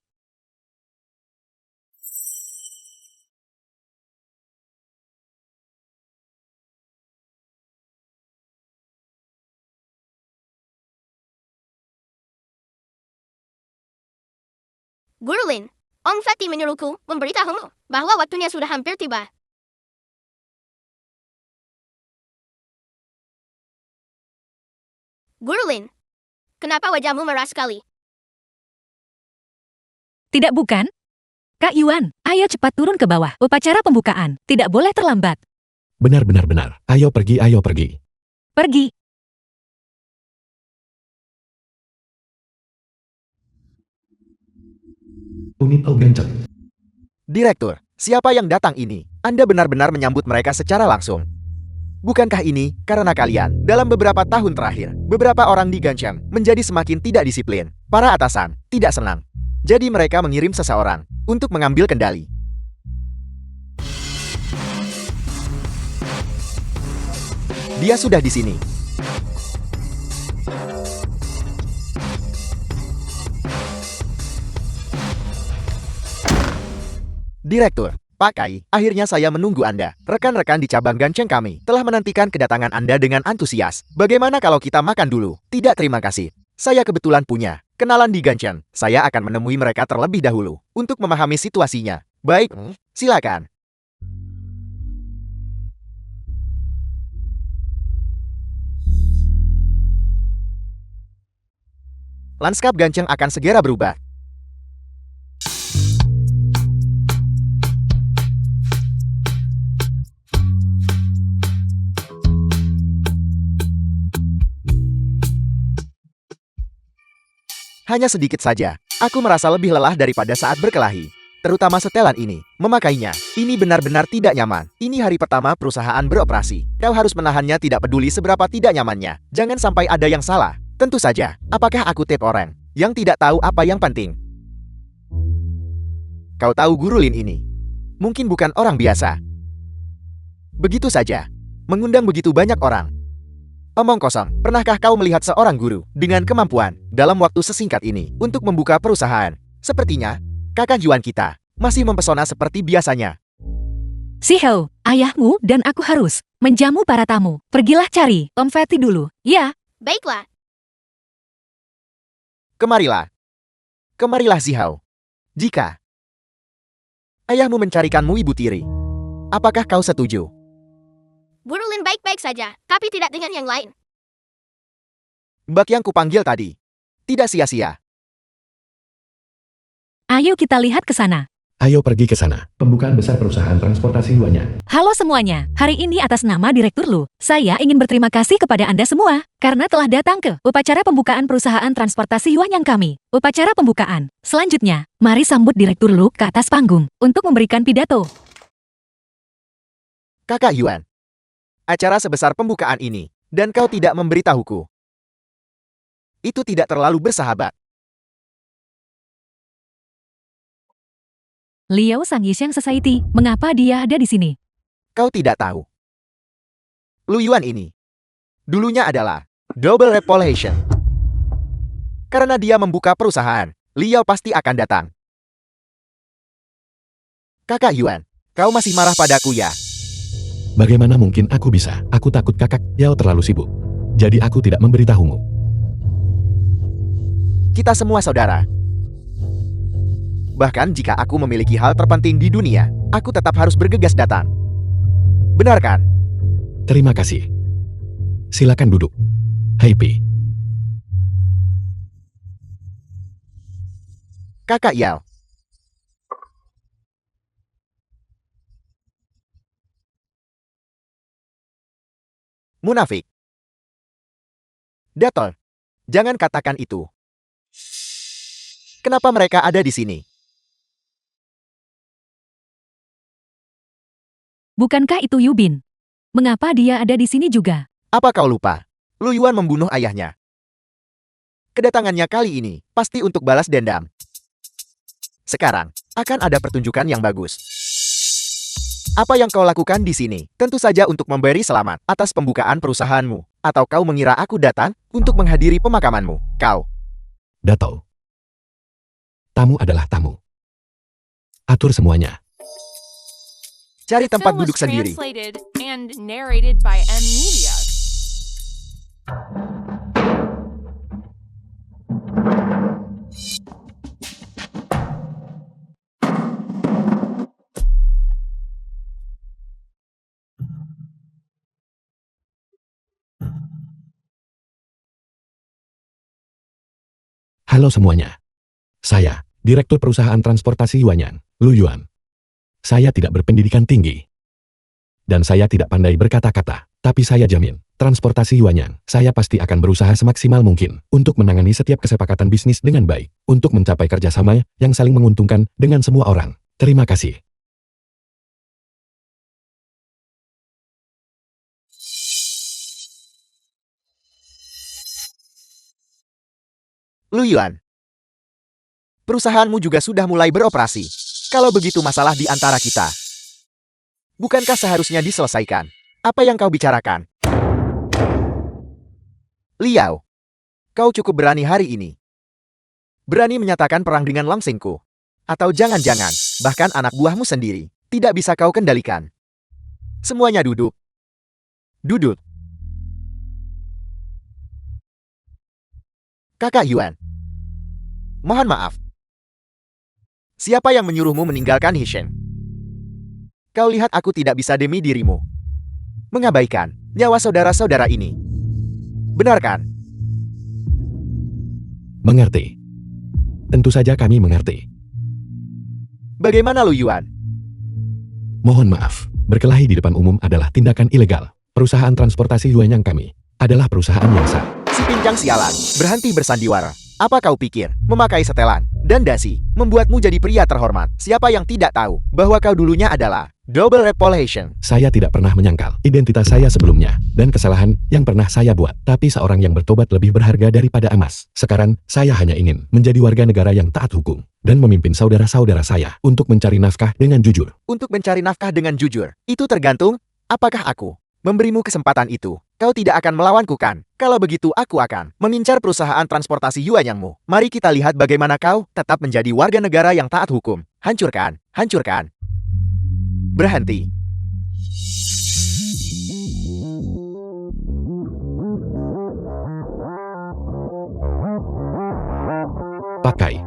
Guru Lin, Om Fatih menyuruhku memberitahumu bahwa waktunya sudah hampir tiba. Guru Lin, kenapa wajahmu merah sekali? Tidak bukan? Kak Yuan, ayo cepat turun ke bawah. Upacara pembukaan, tidak boleh terlambat. Benar. Ayo pergi. Pergi. Unit Gangcheng. Direktur, siapa yang datang ini? Anda benar-benar menyambut mereka secara langsung. Bukankah ini karena kalian? Dalam beberapa tahun terakhir, beberapa orang di Gangcheng menjadi semakin tidak disiplin. Para atasan tidak senang. Jadi mereka mengirim seseorang untuk mengambil kendali. Dia sudah di sini. Direktur, Pak Kai, akhirnya saya menunggu Anda. Rekan-rekan di cabang Gancheng kami telah menantikan kedatangan Anda dengan antusias. Bagaimana kalau kita makan dulu? Tidak, terima kasih. Saya kebetulan punya kenalan di Gancheng. Saya akan menemui mereka terlebih dahulu untuk memahami situasinya. Baik, silakan. Lanskap Gancheng akan segera berubah. Hanya sedikit saja, aku merasa lebih lelah daripada saat berkelahi. Terutama setelan ini, memakainya. Ini benar-benar tidak nyaman. Ini hari pertama perusahaan beroperasi. Kau harus menahannya tidak peduli seberapa tidak nyamannya. Jangan sampai ada yang salah. Tentu saja, apakah aku tipe orang yang tidak tahu apa yang penting? Kau tahu Guru Lin ini? Mungkin bukan orang biasa. Begitu saja, mengundang begitu banyak orang. Omong kosong, pernahkah kau melihat seorang guru dengan kemampuan dalam waktu sesingkat ini untuk membuka perusahaan? Sepertinya, kakak Juan kita masih mempesona seperti biasanya. Si Hao, ayahmu dan aku harus menjamu para tamu. Pergilah cari konfeti dulu. Ya, Baiklah. Kemarilah. Kemarilah Si Hao. Jika ayahmu mencarikanmu Ibu Tiri, apakah kau setuju? Guru Lin baik-baik saja, tapi tidak dengan yang lain. Bak yang kupanggil tadi tidak sia-sia. ayo kita lihat ke sana. Ayo pergi ke sana. Pembukaan besar perusahaan transportasi Yuanyang. Halo semuanya, hari ini atas nama Direktur Lu, saya ingin berterima kasih kepada Anda semua karena telah datang ke upacara pembukaan perusahaan transportasi Yuanyang kami. Upacara pembukaan. Selanjutnya, mari sambut Direktur Lu ke atas panggung untuk memberikan pidato. Kakak Yuan, acara sebesar pembukaan ini, dan kau tidak memberitahuku. Itu tidak terlalu bersahabat. Liao Sang Yixiang Society, mengapa dia ada di sini? Kau tidak tahu. Lu Yuan ini, dulunya adalah Double Revolution. Karena dia membuka perusahaan, Liao pasti akan datang. Kakak Yuan, kau masih marah padaku ya? Bagaimana mungkin aku bisa? Aku takut kakak Yao terlalu sibuk. Jadi aku tidak memberitahumu. Kita semua saudara. Bahkan jika aku memiliki hal terpenting di dunia, aku tetap harus bergegas datang. Benar kan? Terima kasih. Silakan duduk. Happy. Kakak Yao. Munafik. Dator, jangan katakan itu. Kenapa mereka ada di sini? Bukankah itu Yubin? Mengapa dia ada di sini juga? Apa kau lupa? Lu Yuan membunuh ayahnya. Kedatangannya kali ini pasti untuk balas dendam. Sekarang, akan ada pertunjukan yang bagus. Apa yang kau lakukan di sini? Tentu saja untuk memberi selamat atas pembukaan perusahaanmu. Atau kau mengira aku datang untuk menghadiri pemakamanmu? Kau. Dato. Tamu adalah tamu. Atur semuanya. Cari The tempat film was duduk sendiri. translated and narrated by M Media. Halo semuanya. Saya, Direktur Perusahaan Transportasi Yuanyang, Lu Yuan. Saya tidak berpendidikan tinggi. Dan saya tidak pandai berkata-kata. Tapi saya jamin, transportasi Yuanyang, saya pasti akan berusaha semaksimal mungkin untuk menangani setiap kesepakatan bisnis dengan baik, untuk mencapai kerjasama yang saling menguntungkan dengan semua orang. Terima kasih. Lu Yuan. Perusahaanmu juga sudah mulai beroperasi. Kalau begitu masalah di antara kita, bukankah seharusnya diselesaikan? Apa yang kau bicarakan? Liao, kau cukup berani hari ini. Berani menyatakan perang dengan Langsingku. Atau jangan-jangan, bahkan anak buahmu sendiri. tidak bisa kau kendalikan. Semuanya duduk. Duduk. Kakak Yuan. Mohon maaf. Siapa yang menyuruhmu meninggalkan Hishen? Kau lihat aku tidak bisa demi dirimu. Mengabaikan nyawa saudara-saudara ini. Benar kan? Mengerti. Tentu saja kami mengerti. Bagaimana Lu Yuan? Mohon maaf, berkelahi di depan umum adalah tindakan ilegal. Perusahaan transportasi Yuanyang kami adalah perusahaan yang sah. Si pincang sialan, berhenti bersandiwara. Apa kau pikir, memakai setelan dan dasi membuatmu jadi pria terhormat? Siapa yang tidak tahu bahwa kau dulunya adalah double reputation? Saya tidak pernah menyangkal identitas saya sebelumnya dan kesalahan yang pernah saya buat. Tapi seorang yang bertobat lebih berharga daripada emas. Sekarang, saya hanya ingin menjadi warga negara yang taat hukum dan memimpin saudara-saudara saya untuk mencari nafkah dengan jujur. Untuk mencari nafkah dengan jujur, itu tergantung apakah aku memberimu kesempatan itu. Kau tidak akan melawanku kan? Kalau begitu aku akan mengincar perusahaan transportasi Yuanyangmu. Mari kita lihat bagaimana kau tetap menjadi warga negara yang taat hukum. Hancurkan, hancurkan. Berhenti. Pakai.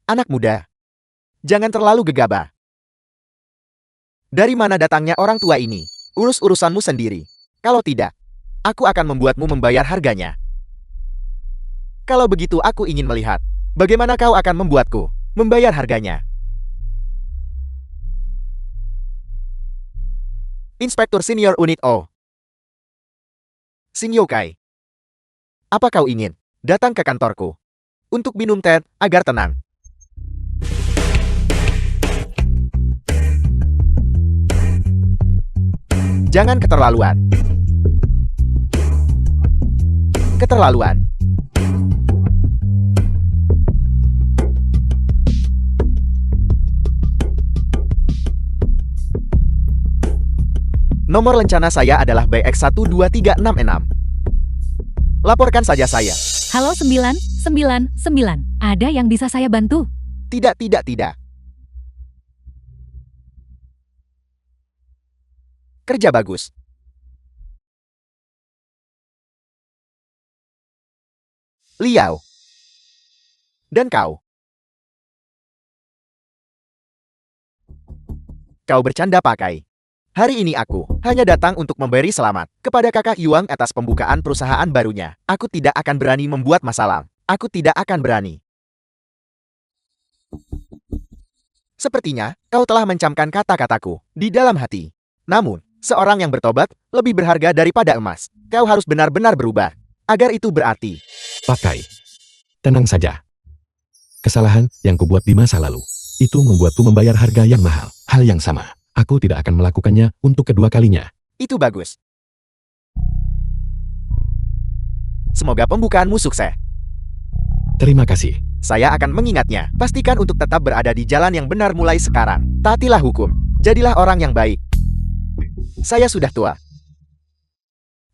Anak muda, jangan terlalu gegabah. Dari mana datangnya orang tua ini? Urus urusanmu sendiri. Kalau tidak, aku akan membuatmu membayar harganya. Kalau begitu aku ingin melihat bagaimana kau akan membuatku membayar harganya. Inspektur Senior Unit O. Shin Yokai. Apa kau ingin datang ke kantorku untuk minum teh agar tenang? Jangan keterlaluan. Keterlaluan. Nomor lencana saya adalah BX12366. Laporkan saja saya. Halo 999, ada yang bisa saya bantu? Tidak, tidak, tidak. Kerja bagus. Liao. Dan kau. Kau bercanda pakai. Hari ini aku hanya datang untuk memberi selamat kepada kakak Yuang atas pembukaan perusahaan barunya. Aku tidak akan berani membuat masalah. Aku tidak akan berani. Sepertinya kau telah mencamkan kata-kataku di dalam hati. Namun, seorang yang bertobat lebih berharga daripada emas. Kau harus benar-benar berubah. Agar itu berarti. Pakai. Tenang saja. Kesalahan yang kubuat di masa lalu, itu membuatku membayar harga yang mahal. Hal yang sama, aku tidak akan melakukannya untuk kedua kalinya. Itu bagus. Semoga pembukaanmu sukses. Terima kasih. Saya akan mengingatnya. Pastikan untuk tetap berada di jalan yang benar mulai sekarang. Taatilah hukum. Jadilah orang yang baik. Saya sudah tua.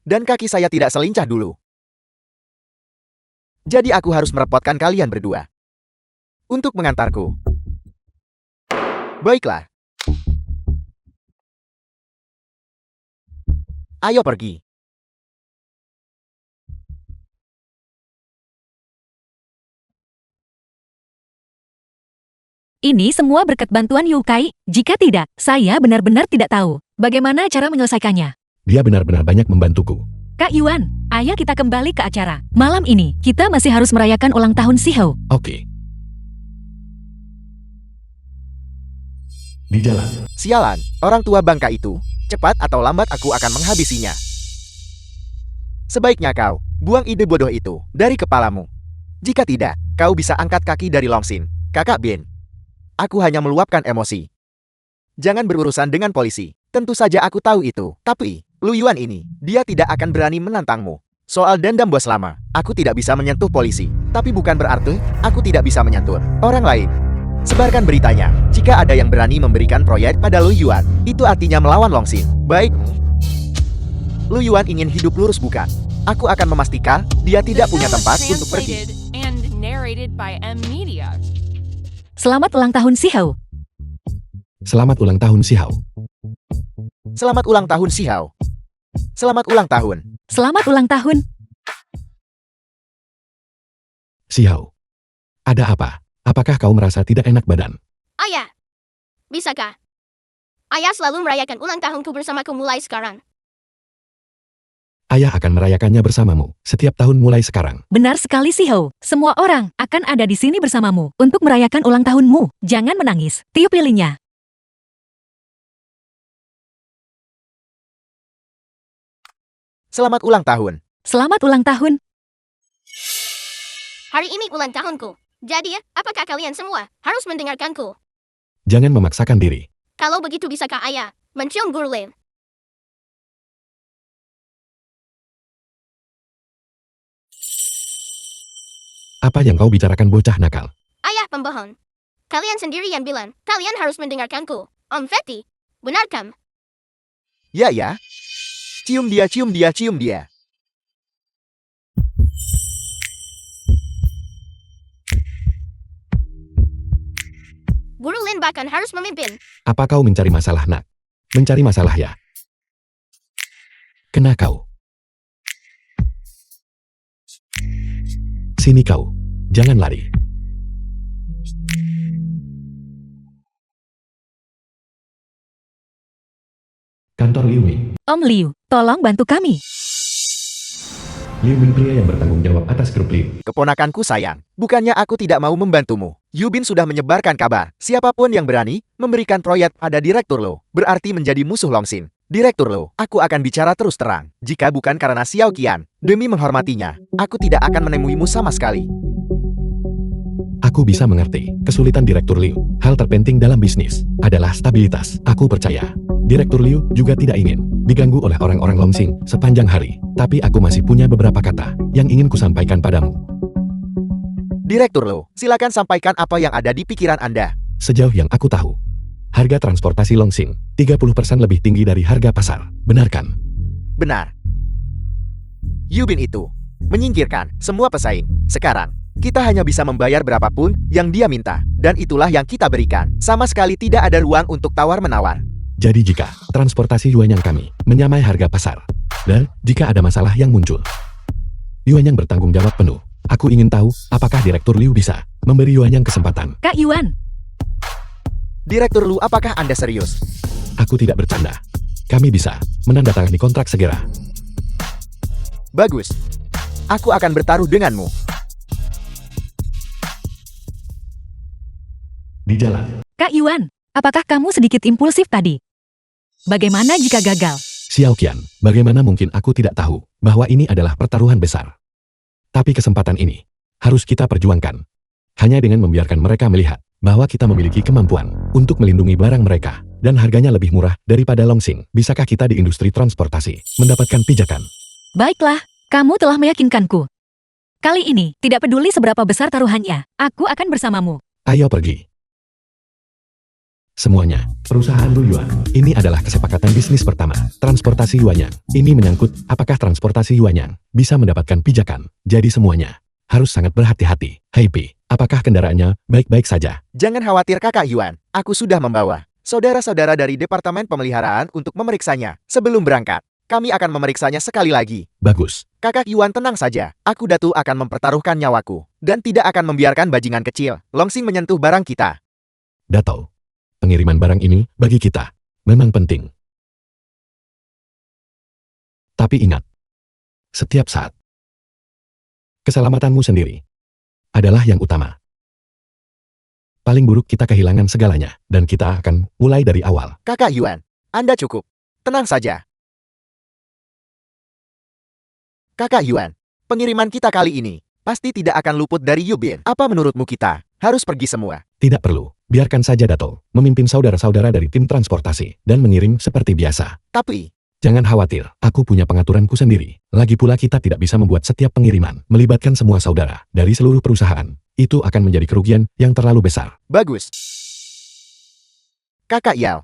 Dan kaki saya tidak selincah dulu. Jadi aku harus merepotkan kalian berdua. Untuk mengantarku. Baiklah. Ayo pergi. Ini semua berkat bantuan Yukai. Jika tidak, saya benar-benar tidak tahu bagaimana cara menyelesaikannya. Dia benar-benar banyak membantuku. Kak Yuan, ayo kita kembali ke acara. Malam ini, kita masih harus merayakan ulang tahun Shihou. Oke. Di jalan. Sialan, orang tua bangka itu. Cepat atau lambat aku akan menghabisinya. Sebaiknya kau buang ide bodoh itu dari kepalamu. Jika tidak, kau bisa angkat kaki dari Longxin. Kakak Bin. Aku hanya meluapkan emosi. Jangan berurusan dengan polisi. Tentu saja aku tahu itu. Tapi, Lu Yuan ini, dia tidak akan berani menantangmu. Soal dendam bos lama, aku tidak bisa menyentuh polisi. Tapi bukan berarti, aku tidak bisa menyentuh orang lain. Sebarkan beritanya. Jika ada yang berani memberikan proyek pada Lu Yuan, itu artinya melawan Longxin. Baik. Lu Yuan ingin hidup lurus bukan? Aku akan memastikan dia tidak punya tempat untuk pergi. Translated and narrated by M Media. Selamat ulang tahun Si Hao. Selamat ulang tahun Si Hao. Selamat ulang tahun Si Hao. Selamat ulang tahun. Selamat ulang tahun. Si Hao. Ada apa? Apakah kau merasa tidak enak badan? Ayah, bisakah? Ayah selalu merayakan ulang tahunku bersamaku mulai sekarang. Ayah akan merayakannya bersamamu setiap tahun mulai sekarang. Benar sekali Si Hao. Semua orang akan ada di sini bersamamu untuk merayakan ulang tahunmu. Jangan menangis. Tiup lilinnya. Selamat ulang tahun. Selamat ulang tahun. Hari ini ulang tahunku. Jadi, apakah kalian semua harus mendengarkanku? Jangan memaksakan diri. Kalau begitu bisakah ayah mencium Gurlin? Apa yang kau bicarakan bocah nakal? Ayah pembohong. Kalian sendiri yang bilang, kalian harus mendengarkanku. Om Fetty, benar kan? Ya ya. Cium dia, cium dia, cium dia. Gurlin bahkan harus memimpin. Apa kau mencari masalah, nak? Mencari masalah ya? Kena kau. Sini kau. Jangan lari. Kantor Liu Ming. Om Liu, tolong bantu kami. Liu Ming pria yang bertanggung jawab atas grup Liu. Keponakanku sayang, bukannya aku tidak mau membantumu. Yubin sudah menyebarkan kabar. Siapapun yang berani memberikan proyek pada Direktur Lo, berarti menjadi musuh Longxin. Direktur Lo, aku akan bicara terus terang. Jika bukan karena Xiao Qian, demi menghormatinya, aku tidak akan menemuimu sama sekali. Aku bisa mengerti kesulitan Direktur Liu. Hal terpenting dalam bisnis adalah stabilitas. Aku percaya Direktur Liu juga tidak ingin diganggu oleh orang-orang Longxing sepanjang hari. Tapi aku masih punya beberapa kata yang ingin kusampaikan padamu. Direktur Lo, silakan sampaikan apa yang ada di pikiran Anda. Sejauh yang aku tahu, harga transportasi Longxing 30% lebih tinggi dari harga pasar. Benar kan? Benar. Yubin itu menyingkirkan semua pesaing. Sekarang, kita hanya bisa membayar berapapun yang dia minta. Dan itulah yang kita berikan. Sama sekali tidak ada ruang untuk tawar-menawar. Jadi jika transportasi Yuanyang kami menyamai harga pasar, dan jika ada masalah yang muncul, Yuanyang bertanggung jawab penuh. Aku ingin tahu apakah Direktur Liu bisa memberi Yuanyang kesempatan. Kak Yuan, Direktur Lu, apakah Anda serius? Aku tidak bercanda. Kami bisa menandatangani kontrak segera. Bagus. Aku akan bertaruh denganmu. Di jalan, Kak Yuan, apakah kamu sedikit impulsif tadi? Bagaimana jika gagal? Xiao Qian, bagaimana mungkin aku tidak tahu bahwa ini adalah pertaruhan besar? Tapi kesempatan ini harus kita perjuangkan. Hanya dengan membiarkan mereka melihat bahwa kita memiliki kemampuan untuk melindungi barang mereka dan harganya lebih murah daripada Longxing. Bisakah kita di industri transportasi mendapatkan pijakan? Baiklah, kamu telah meyakinkanku. Kali ini, tidak peduli seberapa besar taruhannya, aku akan bersamamu. Ayo pergi. Semuanya, perusahaan Lu Yuan. Ini adalah kesepakatan bisnis pertama, transportasi Yuanyang. Ini menyangkut apakah transportasi Yuanyang bisa mendapatkan pijakan. Jadi semuanya harus sangat berhati-hati. Hei Pi, apakah kendaraannya baik-baik saja? Jangan khawatir Kakak Yuan. Aku sudah membawa saudara-saudara dari Departemen Pemeliharaan untuk memeriksanya. Sebelum berangkat, kami akan memeriksanya sekali lagi. Bagus. Kakak Yuan tenang saja. Aku Datu akan mempertaruhkan nyawaku. Dan tidak akan membiarkan bajingan kecil Longxing menyentuh barang kita. Dato, pengiriman barang ini bagi kita memang penting. Tapi ingat, setiap saat, keselamatanmu sendiri adalah yang utama. Paling buruk kita kehilangan segalanya, dan kita akan mulai dari awal. Kakak Yuan, Anda cukup. Tenang saja. Kakak Yuan, pengiriman kita kali ini pasti tidak akan luput dari Yubin. Apa menurutmu kita harus pergi semua? Tidak perlu, biarkan saja Dato memimpin saudara-saudara dari tim transportasi dan mengirim seperti biasa. Tapi, Jangan khawatir, aku punya pengaturanku sendiri. Lagi pula kita tidak bisa membuat setiap pengiriman melibatkan semua saudara dari seluruh perusahaan. Itu akan menjadi kerugian yang terlalu besar. bagus. Kakak Yao.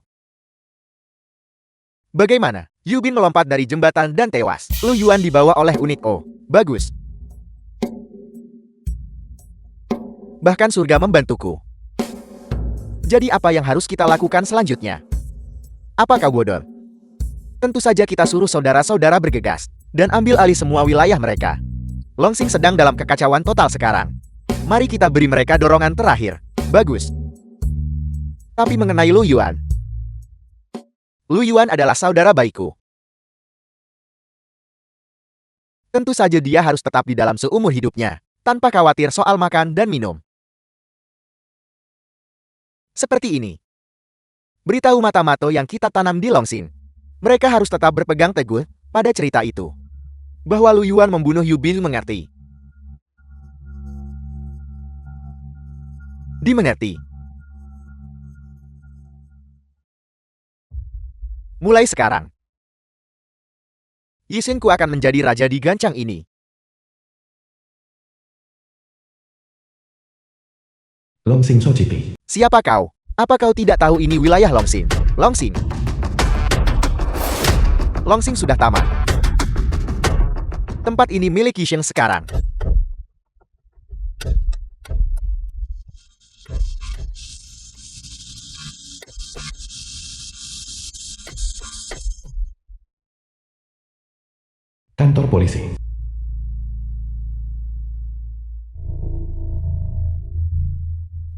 Bagaimana? Yubin melompat dari jembatan dan tewas. Lu Yuan dibawa oleh unit O. Bagus. Bahkan surga membantuku. Jadi apa yang harus kita lakukan selanjutnya? Apa kau bodoh? Tentu saja kita suruh saudara-saudara bergegas dan ambil alih semua wilayah mereka. Longsing sedang dalam kekacauan total sekarang. Mari kita beri mereka dorongan terakhir. Bagus. Tapi mengenai Lu Yuan. Lu Yuan adalah saudara baikku. Tentu saja dia harus tetap di dalam seumur hidupnya, tanpa khawatir soal makan dan minum. Seperti ini. Beritahu mata-mato yang kita tanam di Longsing. Mereka harus tetap berpegang teguh pada cerita itu. Bahwa Lu Yuan membunuh Yu Bin mengerti. Dimengerti. Mulai sekarang, Yixinku akan menjadi raja di gancang ini. Longsing Society. Siapa kau? Apa kau tidak tahu ini wilayah Longsing? Longsing. Longsing sudah tamat. Tempat ini milik Yixin sekarang. Kantor polisi.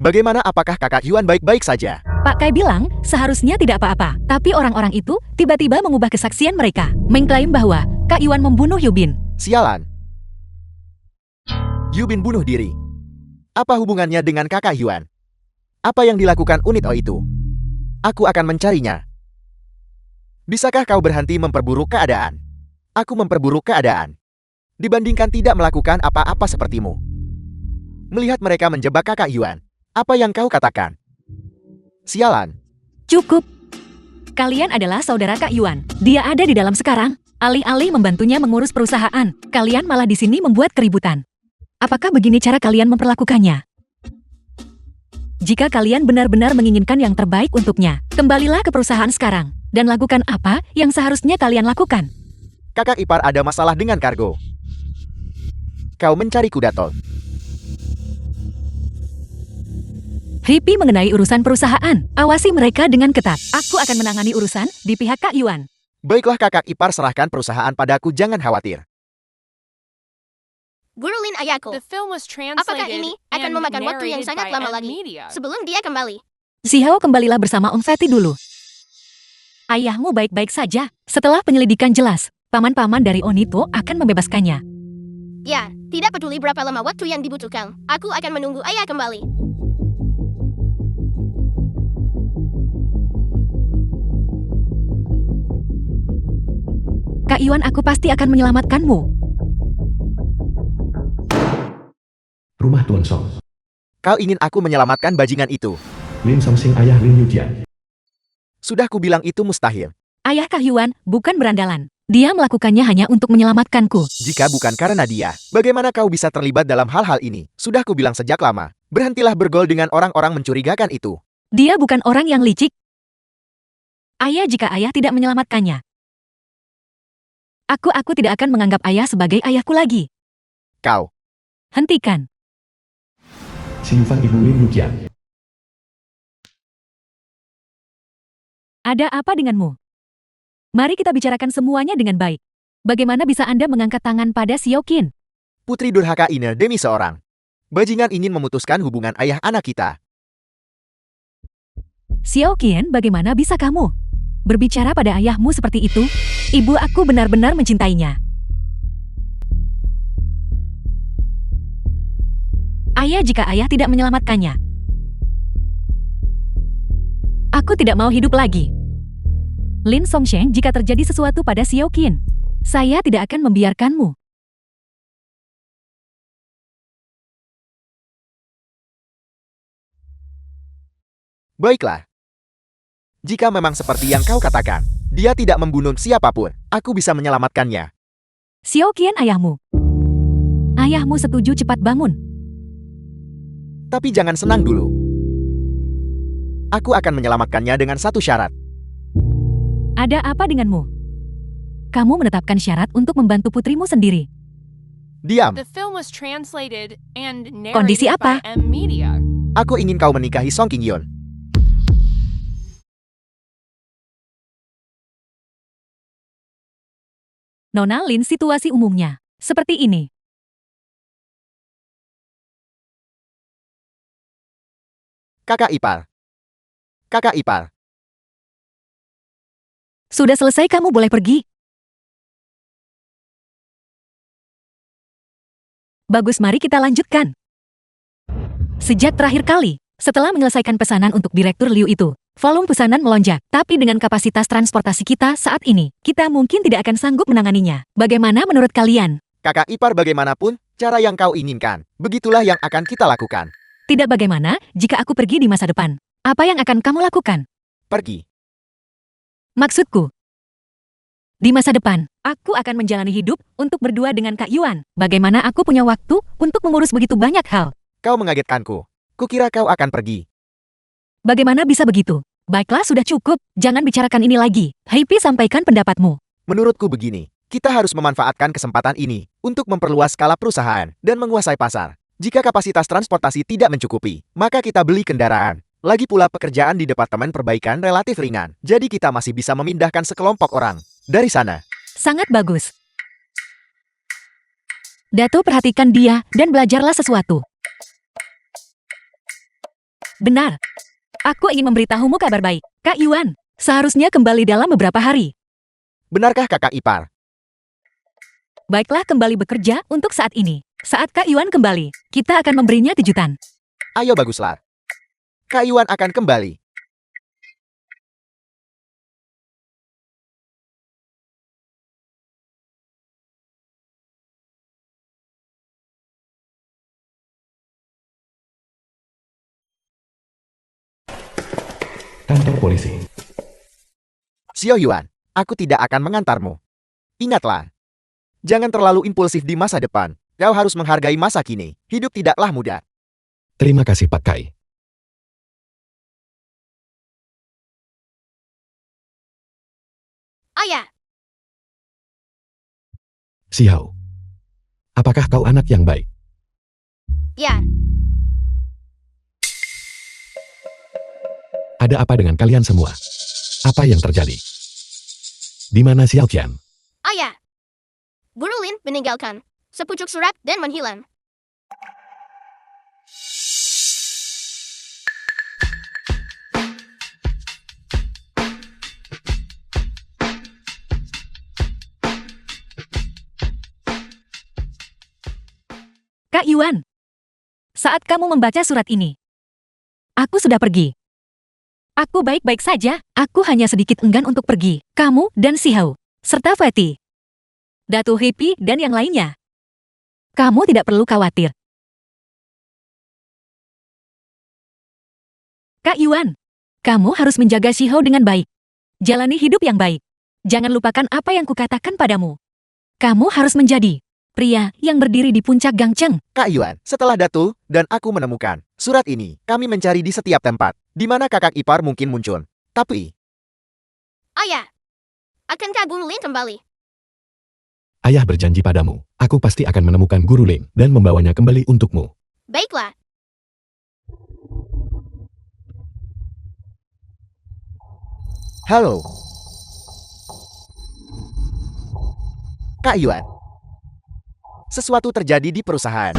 Bagaimana, apakah kakak Yuan baik-baik saja? Pak Kai bilang, seharusnya tidak apa-apa. Tapi orang-orang itu tiba-tiba mengubah kesaksian mereka. Mengklaim bahwa Kak Yuan membunuh Yu Bin. Sialan. Yu Bin bunuh diri. Apa hubungannya dengan kakak Yuan? Apa yang dilakukan unit O itu? Aku akan mencarinya. Bisakah kau berhenti memperburuk keadaan? Aku memperburuk keadaan. Dibandingkan tidak melakukan apa-apa sepertimu. Melihat mereka menjebak kakak Yuan. Apa yang kau katakan? Sialan. Cukup. Kalian adalah saudara Kak Yuan. Dia ada di dalam sekarang. Alih-alih membantunya mengurus perusahaan, kalian malah di sini membuat keributan. Apakah begini cara kalian memperlakukannya? Jika kalian benar-benar menginginkan yang terbaik untuknya, kembalilah ke perusahaan sekarang dan lakukan apa yang seharusnya kalian lakukan. Kakak ipar ada masalah dengan kargo. Kau mencari kuda tol. Ripi mengenai urusan perusahaan. Awasi mereka dengan ketat. Aku akan menangani urusan di pihak Kak Yuan. Baiklah kakak ipar, serahkan perusahaan padaku, jangan khawatir. Guru Lin ayahku. The film was Apakah translated ini akan and memakan waktu yang narrated sangat by lama M lagi Media. sebelum dia kembali? Xiao, kembalilah bersama Om Fatty dulu. Ayahmu baik-baik saja. Setelah penyelidikan jelas, paman-paman dari Onito akan membebaskannya. Ya, tidak peduli berapa lama waktu yang dibutuhkan. Aku akan menunggu ayah kembali. Kak Yuan, aku pasti akan menyelamatkanmu. Rumah Tuan Song. Kau ingin aku menyelamatkan bajingan itu? Lin Songsing ayah Lin Yujian. Sudah kubilang itu mustahil. Ayah Kak Yuan bukan berandalan. Dia melakukannya hanya untuk menyelamatkanku. Jika bukan karena dia, bagaimana kau bisa terlibat dalam hal-hal ini? Sudah kubilang sejak lama. Berhentilah bergaul dengan orang-orang mencurigakan itu. Dia bukan orang yang licik. Ayah, jika ayah tidak menyelamatkannya, Aku tidak akan menganggap ayah sebagai ayahku lagi. Kau. Hentikan. Xingfang ibu Lin Yujian. Ada apa denganmu? Mari kita bicarakan semuanya dengan baik. Bagaimana bisa Anda mengangkat tangan pada Xiao Qin? Putri durhaka ini demi seorang. Bajingan ingin memutuskan hubungan ayah anak kita. Xiao Qin, bagaimana bisa kamu berbicara pada ayahmu seperti itu? Ibu aku benar-benar mencintainya. Ayah, jika ayah tidak menyelamatkannya, aku tidak mau hidup lagi. Lin Songsheng, jika terjadi sesuatu pada Xiao Qin, saya tidak akan membiarkanmu. Baiklah. Jika memang seperti yang kau katakan, dia tidak membunuh siapapun, aku bisa menyelamatkannya. Xiao Qin, ayahmu. Ayahmu setuju cepat bangun. Tapi jangan senang dulu. Aku akan menyelamatkannya dengan satu syarat. Ada apa denganmu? Kamu menetapkan syarat untuk membantu putrimu sendiri. Diam. The film was translated and Kondisi narrated apa? by M Media. Aku ingin kau menikahi Song Qingyun. Nona Lin, situasi umumnya seperti ini. Kakak ipar. Kakak ipar. Sudah selesai, kamu boleh pergi. Bagus, mari kita lanjutkan. Sejak terakhir kali, setelah menyelesaikan pesanan untuk Direktur Liu itu, volume pesanan melonjak. Tapi dengan kapasitas transportasi kita saat ini, kita mungkin tidak akan sanggup menanganinya. Bagaimana menurut kalian? Kakak ipar, bagaimanapun, cara yang kau inginkan, begitulah yang akan kita lakukan. Tidak bagaimana jika aku pergi di masa depan? Apa yang akan kamu lakukan? Pergi. Maksudku, di masa depan, aku akan menjalani hidup untuk berdua dengan Kak Yuan. Bagaimana aku punya waktu untuk mengurus begitu banyak hal? Kau mengagetkanku. Kukira kau akan pergi. Bagaimana bisa begitu? Baiklah, sudah cukup. Jangan bicarakan ini lagi. Happy, sampaikan pendapatmu. Menurutku begini, kita harus memanfaatkan kesempatan ini untuk memperluas skala perusahaan dan menguasai pasar. Jika kapasitas transportasi tidak mencukupi, maka kita beli kendaraan. Lagi pula pekerjaan di Departemen Perbaikan relatif ringan, jadi kita masih bisa memindahkan sekelompok orang dari sana. Sangat bagus. Dato, perhatikan dia dan belajarlah sesuatu. Benar. Aku ingin memberitahumu kabar baik. Kak Yuan, seharusnya kembali dalam beberapa hari. Benarkah kakak ipar? Baiklah, kembali bekerja untuk saat ini. Saat Kak Yuan kembali, kita akan memberinya kejutan. Ayo, baguslah. Kak Yuan akan kembali. Kantor polisi. Xiao Yuan, aku tidak akan mengantarmu. Ingatlah, jangan terlalu impulsif di masa depan. Kau harus menghargai masa kini. Hidup tidaklah mudah. Terima kasih Pak Kai. Ayah, Xiao. Apakah kau anak yang baik? ya, Ada apa dengan kalian semua? Apa yang terjadi? Di mana Xiao Qian? ayah. Guru Lin meninggalkan sepucuk surat dan menghilang. Kak Yuan, saat kamu membaca surat ini, aku sudah pergi. Aku baik-baik saja, aku hanya sedikit enggan untuk pergi. Kamu dan Xiao, serta Fatty, Dato Happy dan yang lainnya. Kamu tidak perlu khawatir. Kak Yuan, kamu harus menjaga Xiao dengan baik. Jalani hidup yang baik. Jangan lupakan apa yang kukatakan padamu. Kamu harus menjadi pria yang berdiri di puncak Gangcheng. Kak Yuan, setelah Datu dan aku menemukan surat ini, kami mencari di setiap tempat, di mana kakak ipar mungkin muncul. Tapi, Ayah, akankah Guru Lin kembali? Ayah berjanji padamu, aku pasti akan menemukan Guru Ling dan membawanya kembali untukmu. Baiklah. halo. Kak Yuan, sesuatu terjadi di perusahaan.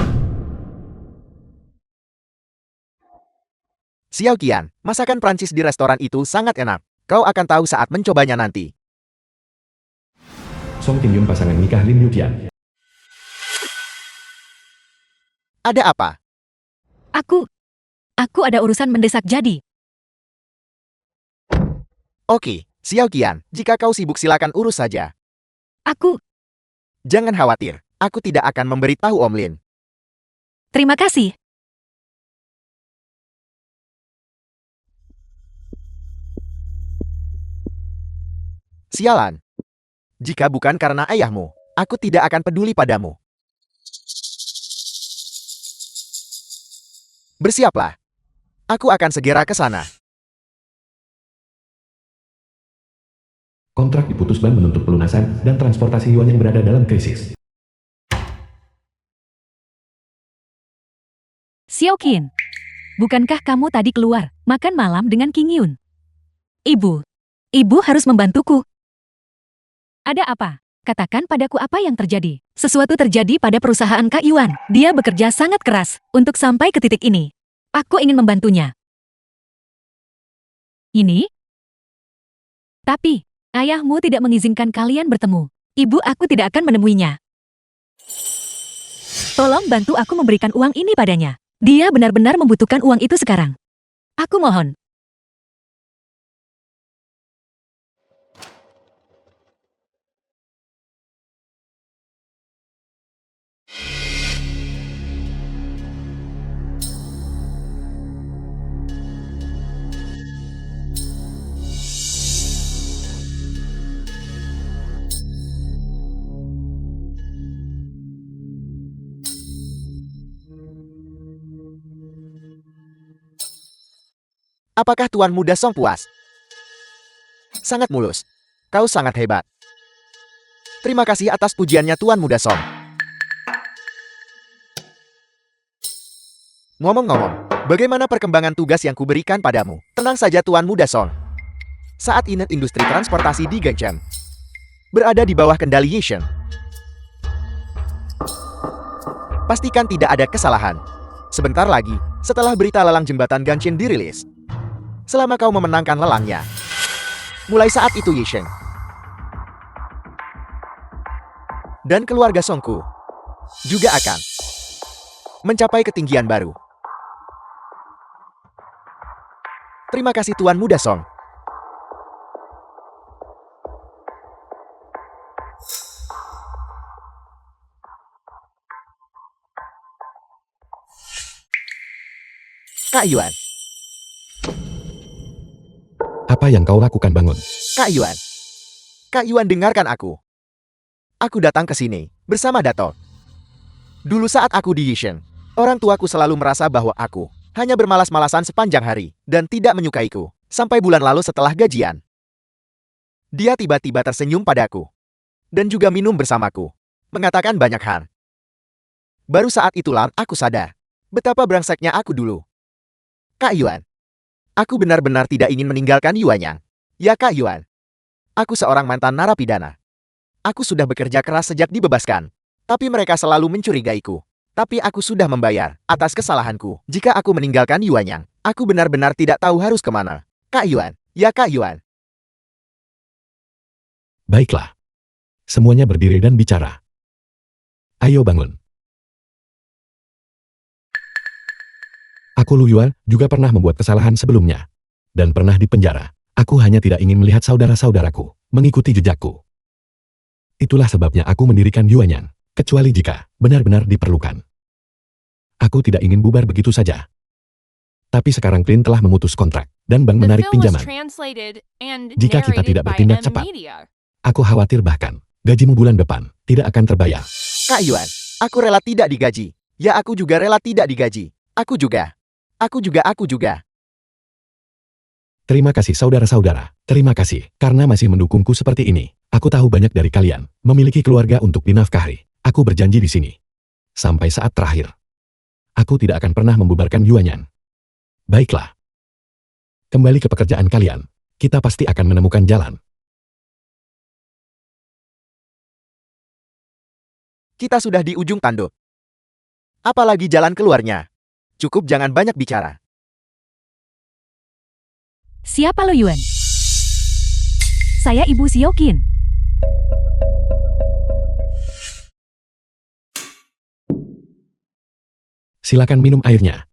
Xiao Qian, masakan Prancis di restoran itu sangat enak. Kau akan tahu saat mencobanya nanti. Song Kim Yun pasangan nikah Lin Yuqian. Ada apa? Aku ada urusan mendesak jadi. Oke, Xiao Qian, jika kau sibuk silakan urus saja. Jangan khawatir, aku tidak akan memberitahu Om Lin. Terima kasih. Sialan. Jika bukan karena ayahmu, aku tidak akan peduli padamu. Bersiaplah. Aku akan segera ke sana. Kontrak diputus ban menuntut pelunasan dan transportasi Yuan yang berada dalam krisis. Xiao Qian, bukankah kamu tadi keluar makan malam dengan King Yun? Ibu harus membantuku. Ada apa? Katakan padaku apa yang terjadi. Sesuatu terjadi pada perusahaan Kak Yuan. Dia bekerja sangat keras untuk sampai ke titik ini. Aku ingin membantunya. Ini? Tapi, ayahmu tidak mengizinkan kalian bertemu. Ibu aku tidak akan menemuinya. Tolong bantu aku memberikan uang ini padanya. Dia benar-benar membutuhkan uang itu sekarang. Aku mohon. Apakah Tuan Muda Song puas? Sangat mulus. Kau sangat hebat. Terima kasih atas pujiannya Tuan Muda Song. Ngomong-ngomong, bagaimana perkembangan tugas yang kuberikan padamu? Tenang saja Tuan Muda Song. Saat ini industri transportasi di Gangchen berada di bawah kendali Yishen. Pastikan tidak ada kesalahan. Sebentar lagi, setelah berita lelang jembatan Gangchen dirilis, selama kau memenangkan lelangnya, mulai saat itu Yisheng dan keluarga Songku juga akan mencapai ketinggian baru. Terima kasih Tuan Muda Song. Kak Yuan. Apa yang kau lakukan, Bangun? Kak Yuan. Kak Yuan, dengarkan aku. Aku datang ke sini bersama Dato. Dulu saat aku di Yishen, orang tuaku selalu merasa bahwa aku hanya bermalas-malasan sepanjang hari dan tidak menyukaiku. Sampai bulan lalu setelah gajian, dia tiba-tiba tersenyum padaku dan juga minum bersamaku, mengatakan banyak hal. Baru saat itulah aku sadar betapa brengseknya aku dulu. Kak Yuan, aku benar-benar tidak ingin meninggalkan Yuanyang. Ya Kak Yuan, aku seorang mantan narapidana. Aku sudah bekerja keras sejak dibebaskan, tapi mereka selalu mencurigaiku. Tapi aku sudah membayar atas kesalahanku. Jika aku meninggalkan Yuanyang, aku benar-benar tidak tahu harus kemana. Kak Yuan, ya Kak Yuan. Baiklah. Semuanya berdiri dan bicara. Ayo bangun. Aku Lu Yuan juga pernah membuat kesalahan sebelumnya. Dan pernah dipenjara. Aku hanya tidak ingin melihat saudara-saudaraku mengikuti jejakku. Itulah sebabnya aku mendirikan Yuanyang. Kecuali jika benar-benar diperlukan. Aku tidak ingin bubar begitu saja. Tapi sekarang Clint telah memutus kontrak. Dan bank The menarik film was pinjaman. translated and Jika kita narrated tidak by bertindak M cepat. Media. Aku khawatir bahkan gajimu bulan depan tidak akan terbayar. Kak Yuan, aku rela tidak digaji. Ya aku juga rela tidak digaji. Aku juga. Aku juga. Terima kasih saudara-saudara. Terima kasih karena masih mendukungku seperti ini. Aku tahu banyak dari kalian memiliki keluarga untuk dinafkahi. Aku berjanji di sini. Sampai saat terakhir. Aku tidak akan pernah membubarkan Yuanyang. Baiklah. Kembali ke pekerjaan kalian. Kita pasti akan menemukan jalan. Kita sudah di ujung tanduk. Apalagi jalan keluarnya? Cukup jangan banyak bicara. Siapa lo Yuan? Saya Ibu Xiaoqin. Silakan minum airnya.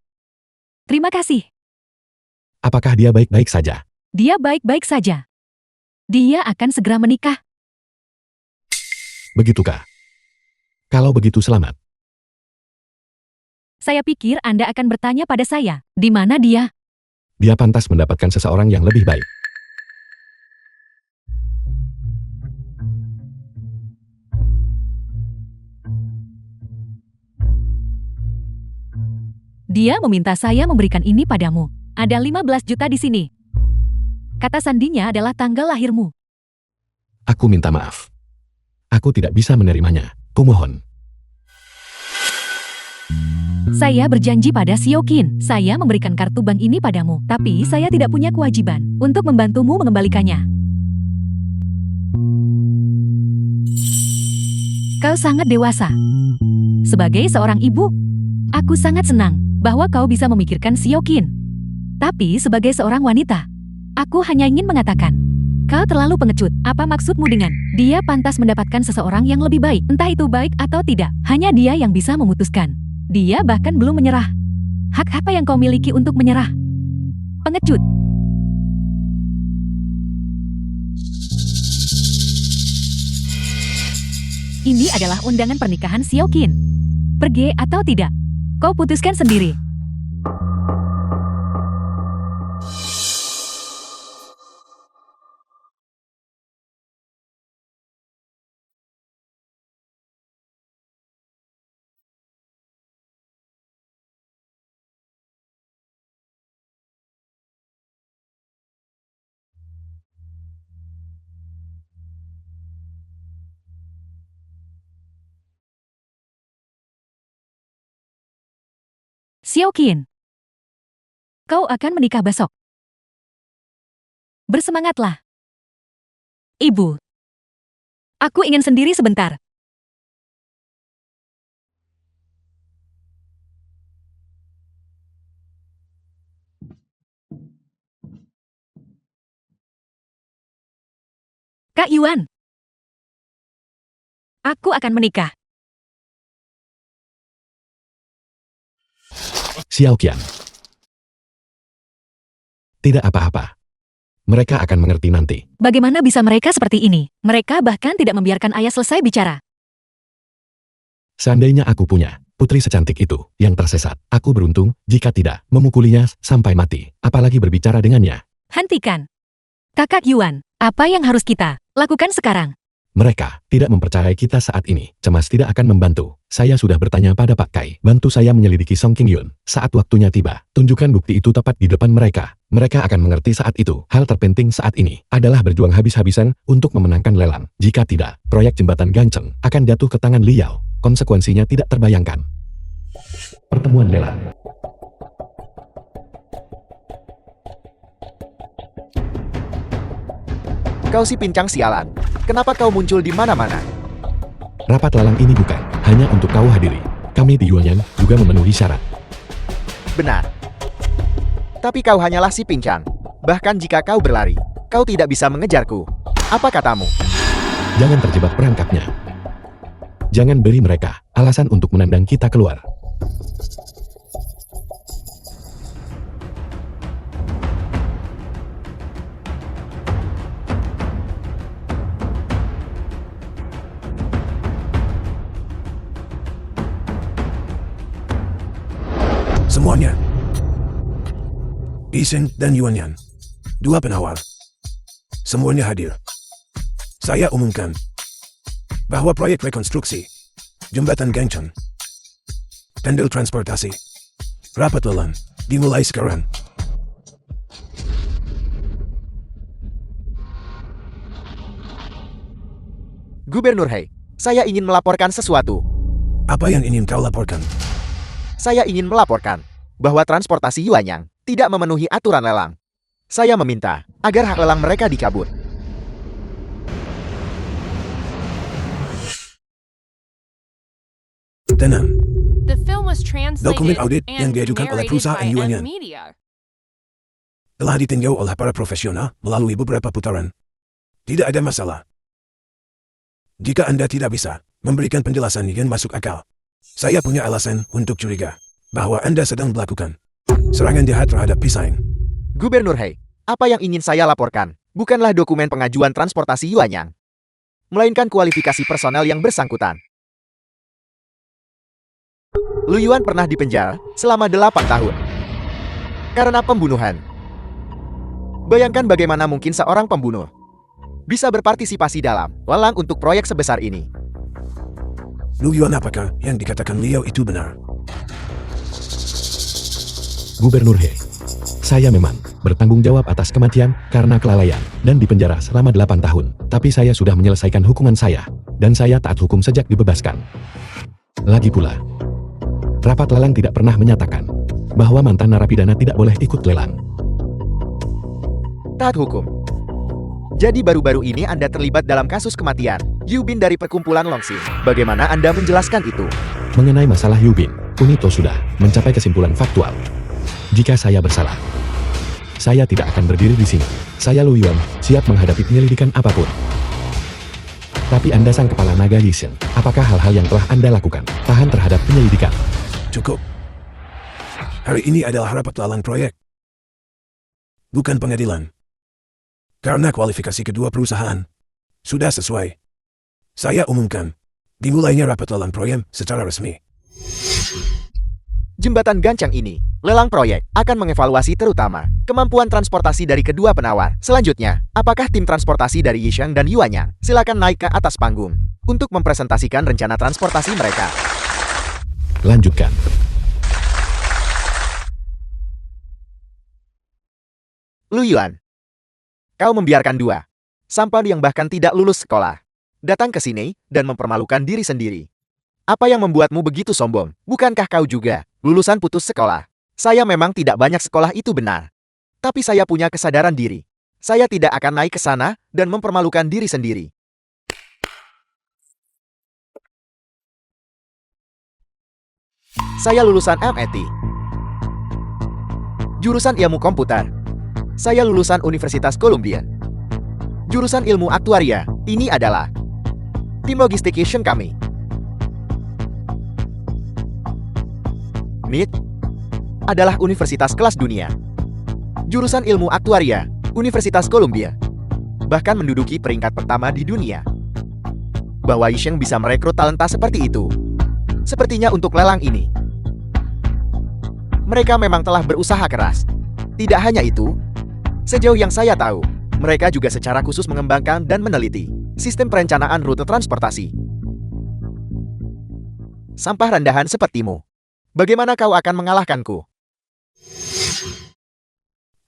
Terima kasih. Apakah dia baik-baik saja? Dia baik-baik saja. Dia akan segera menikah. Begitukah? Kalau begitu selamat. Saya pikir Anda akan bertanya pada saya, di mana dia? Dia pantas mendapatkan seseorang yang lebih baik. Dia meminta saya memberikan ini padamu. Ada 15 juta di sini. Kata sandinya adalah tanggal lahirmu. Aku minta maaf. Aku tidak bisa menerimanya. Kumohon. Saya berjanji pada Xiaoqin, saya memberikan kartu bank ini padamu, tapi saya tidak punya kewajiban untuk membantumu mengembalikannya. Kau sangat dewasa. Sebagai seorang ibu, aku sangat senang bahwa kau bisa memikirkan Xiaoqin. Tapi sebagai seorang wanita, aku hanya ingin mengatakan, kau terlalu pengecut. Apa maksudmu dengan dia pantas mendapatkan seseorang yang lebih baik? Entah itu baik atau tidak, hanya dia yang bisa memutuskan. Dia bahkan belum menyerah. Hak apa yang kau miliki untuk menyerah? Pengecut. Ini adalah undangan pernikahan Xiaoqin. Pergi atau tidak? Kau putuskan sendiri. Xiaoqin, kau akan menikah besok. Bersemangatlah. Ibu, aku ingin sendiri sebentar. Kak Yuan, aku akan menikah. Xiaoqian. Tidak apa-apa. Mereka akan mengerti nanti. Bagaimana bisa mereka seperti ini? Mereka bahkan tidak membiarkan ayah selesai bicara. Seandainya aku punya putri secantik itu yang tersesat, aku beruntung jika tidak memukulinya sampai mati, apalagi berbicara dengannya. Hentikan. Kakak Yuan, apa yang harus kita lakukan sekarang? Mereka tidak mempercayai kita saat ini. Cemas tidak akan membantu. Saya sudah bertanya pada Pak Kai. Bantu saya menyelidiki Song Qingyun. Saat waktunya tiba, tunjukkan bukti itu tepat di depan mereka. Mereka akan mengerti saat itu. Hal terpenting saat ini adalah berjuang habis-habisan untuk memenangkan lelang. Jika tidak, proyek jembatan Ganceng akan jatuh ke tangan Liao. Konsekuensinya tidak terbayangkan. Pertemuan lelang. Kau si pincang sialan. Kenapa kau muncul di mana-mana? Rapat lelang ini bukan hanya untuk kau hadiri. Kami di Yuanyan juga memenuhi syarat. Benar. Tapi kau hanyalah si pincang. Bahkan jika kau berlari, kau tidak bisa mengejarku. Apa katamu? Jangan terjebak perangkapnya. Jangan beri mereka alasan untuk menendang kita keluar. Semuanya. Iseng dan Yuanyan. Dua penawar. Semuanya hadir. Saya umumkan bahwa proyek rekonstruksi Jembatan Ganceng, pendel transportasi, rapat lelang dimulai sekarang. Gubernur Hei, saya ingin melaporkan sesuatu. Apa yang ingin kau laporkan? Saya ingin melaporkan bahwa transportasi Yuanyang tidak memenuhi aturan lelang. Saya meminta agar hak lelang mereka dicabut. Tenang. The film was translated Dokumen audit yang and diajukan oleh narrated perusahaan by Yuanyan M Media. telah ditinjau oleh para profesional melalui beberapa putaran. Tidak ada masalah. Jika Anda tidak bisa memberikan penjelasan yang masuk akal, saya punya alasan untuk curiga bahwa Anda sedang melakukan serangan jahat terhadap Pisaing. Gubernur Hei, apa yang ingin saya laporkan bukanlah dokumen pengajuan transportasi Yuanyang, melainkan kualifikasi personel yang bersangkutan. Lu Yuan pernah dipenjara selama 8 tahun karena pembunuhan. Bayangkan bagaimana mungkin seorang pembunuh bisa berpartisipasi dalam lelang untuk proyek sebesar ini. Lu Yuan, apakah yang dikatakan Liao itu benar? Gubernur He, saya memang bertanggung jawab atas kematian karena kelalaian dan dipenjara selama 8 tahun. Tapi saya sudah menyelesaikan hukuman saya, dan saya taat hukum sejak dibebaskan. Lagi pula, rapat lelang tidak pernah menyatakan bahwa mantan narapidana tidak boleh ikut lelang. Taat hukum. Jadi baru-baru ini Anda terlibat dalam kasus kematian Yubin dari perkumpulan Longxin. Bagaimana Anda menjelaskan itu? Mengenai masalah Yubin, Kunito sudah mencapai kesimpulan faktual. Jika saya bersalah, saya tidak akan berdiri di sini. Saya Lu Yuan, siap menghadapi penyelidikan apapun. Tapi Anda sang kepala naga Yishen, apakah hal-hal yang telah Anda lakukan tahan terhadap penyelidikan? Cukup. Hari ini adalah rapat lelang proyek, bukan pengadilan. Karena kualifikasi kedua perusahaan sudah sesuai, saya umumkan dimulainya rapat lelang proyek secara resmi. Jembatan Gancang ini, lelang proyek, akan mengevaluasi terutama kemampuan transportasi dari kedua penawar. Selanjutnya, apakah tim transportasi dari Yisheng dan Yuanyang silakan naik ke atas panggung untuk mempresentasikan rencana transportasi mereka. Lanjutkan. Lu Yuan, kau membiarkan dua sampan yang bahkan tidak lulus sekolah datang ke sini dan mempermalukan diri sendiri. Apa yang membuatmu begitu sombong? Bukankah kau juga lulusan putus sekolah? Saya memang tidak banyak sekolah itu benar. Tapi saya punya kesadaran diri. Saya tidak akan naik ke sana dan mempermalukan diri sendiri. Saya lulusan MIT. Jurusan Ilmu Komputer. Saya lulusan Universitas Columbia. Jurusan Ilmu Aktuaria. Ini adalah tim logistik Yisheng kami. MIT adalah universitas kelas dunia. Jurusan Ilmu Aktuaria, Universitas Columbia, bahkan menduduki peringkat pertama di dunia. Bahwa Yisheng bisa merekrut talenta seperti itu, sepertinya untuk lelang ini. Mereka memang telah berusaha keras. Tidak hanya itu, sejauh yang saya tahu, mereka juga secara khusus mengembangkan dan meneliti sistem perencanaan rute transportasi. Sampah rendahan sepertimu, bagaimana kau akan mengalahkanku?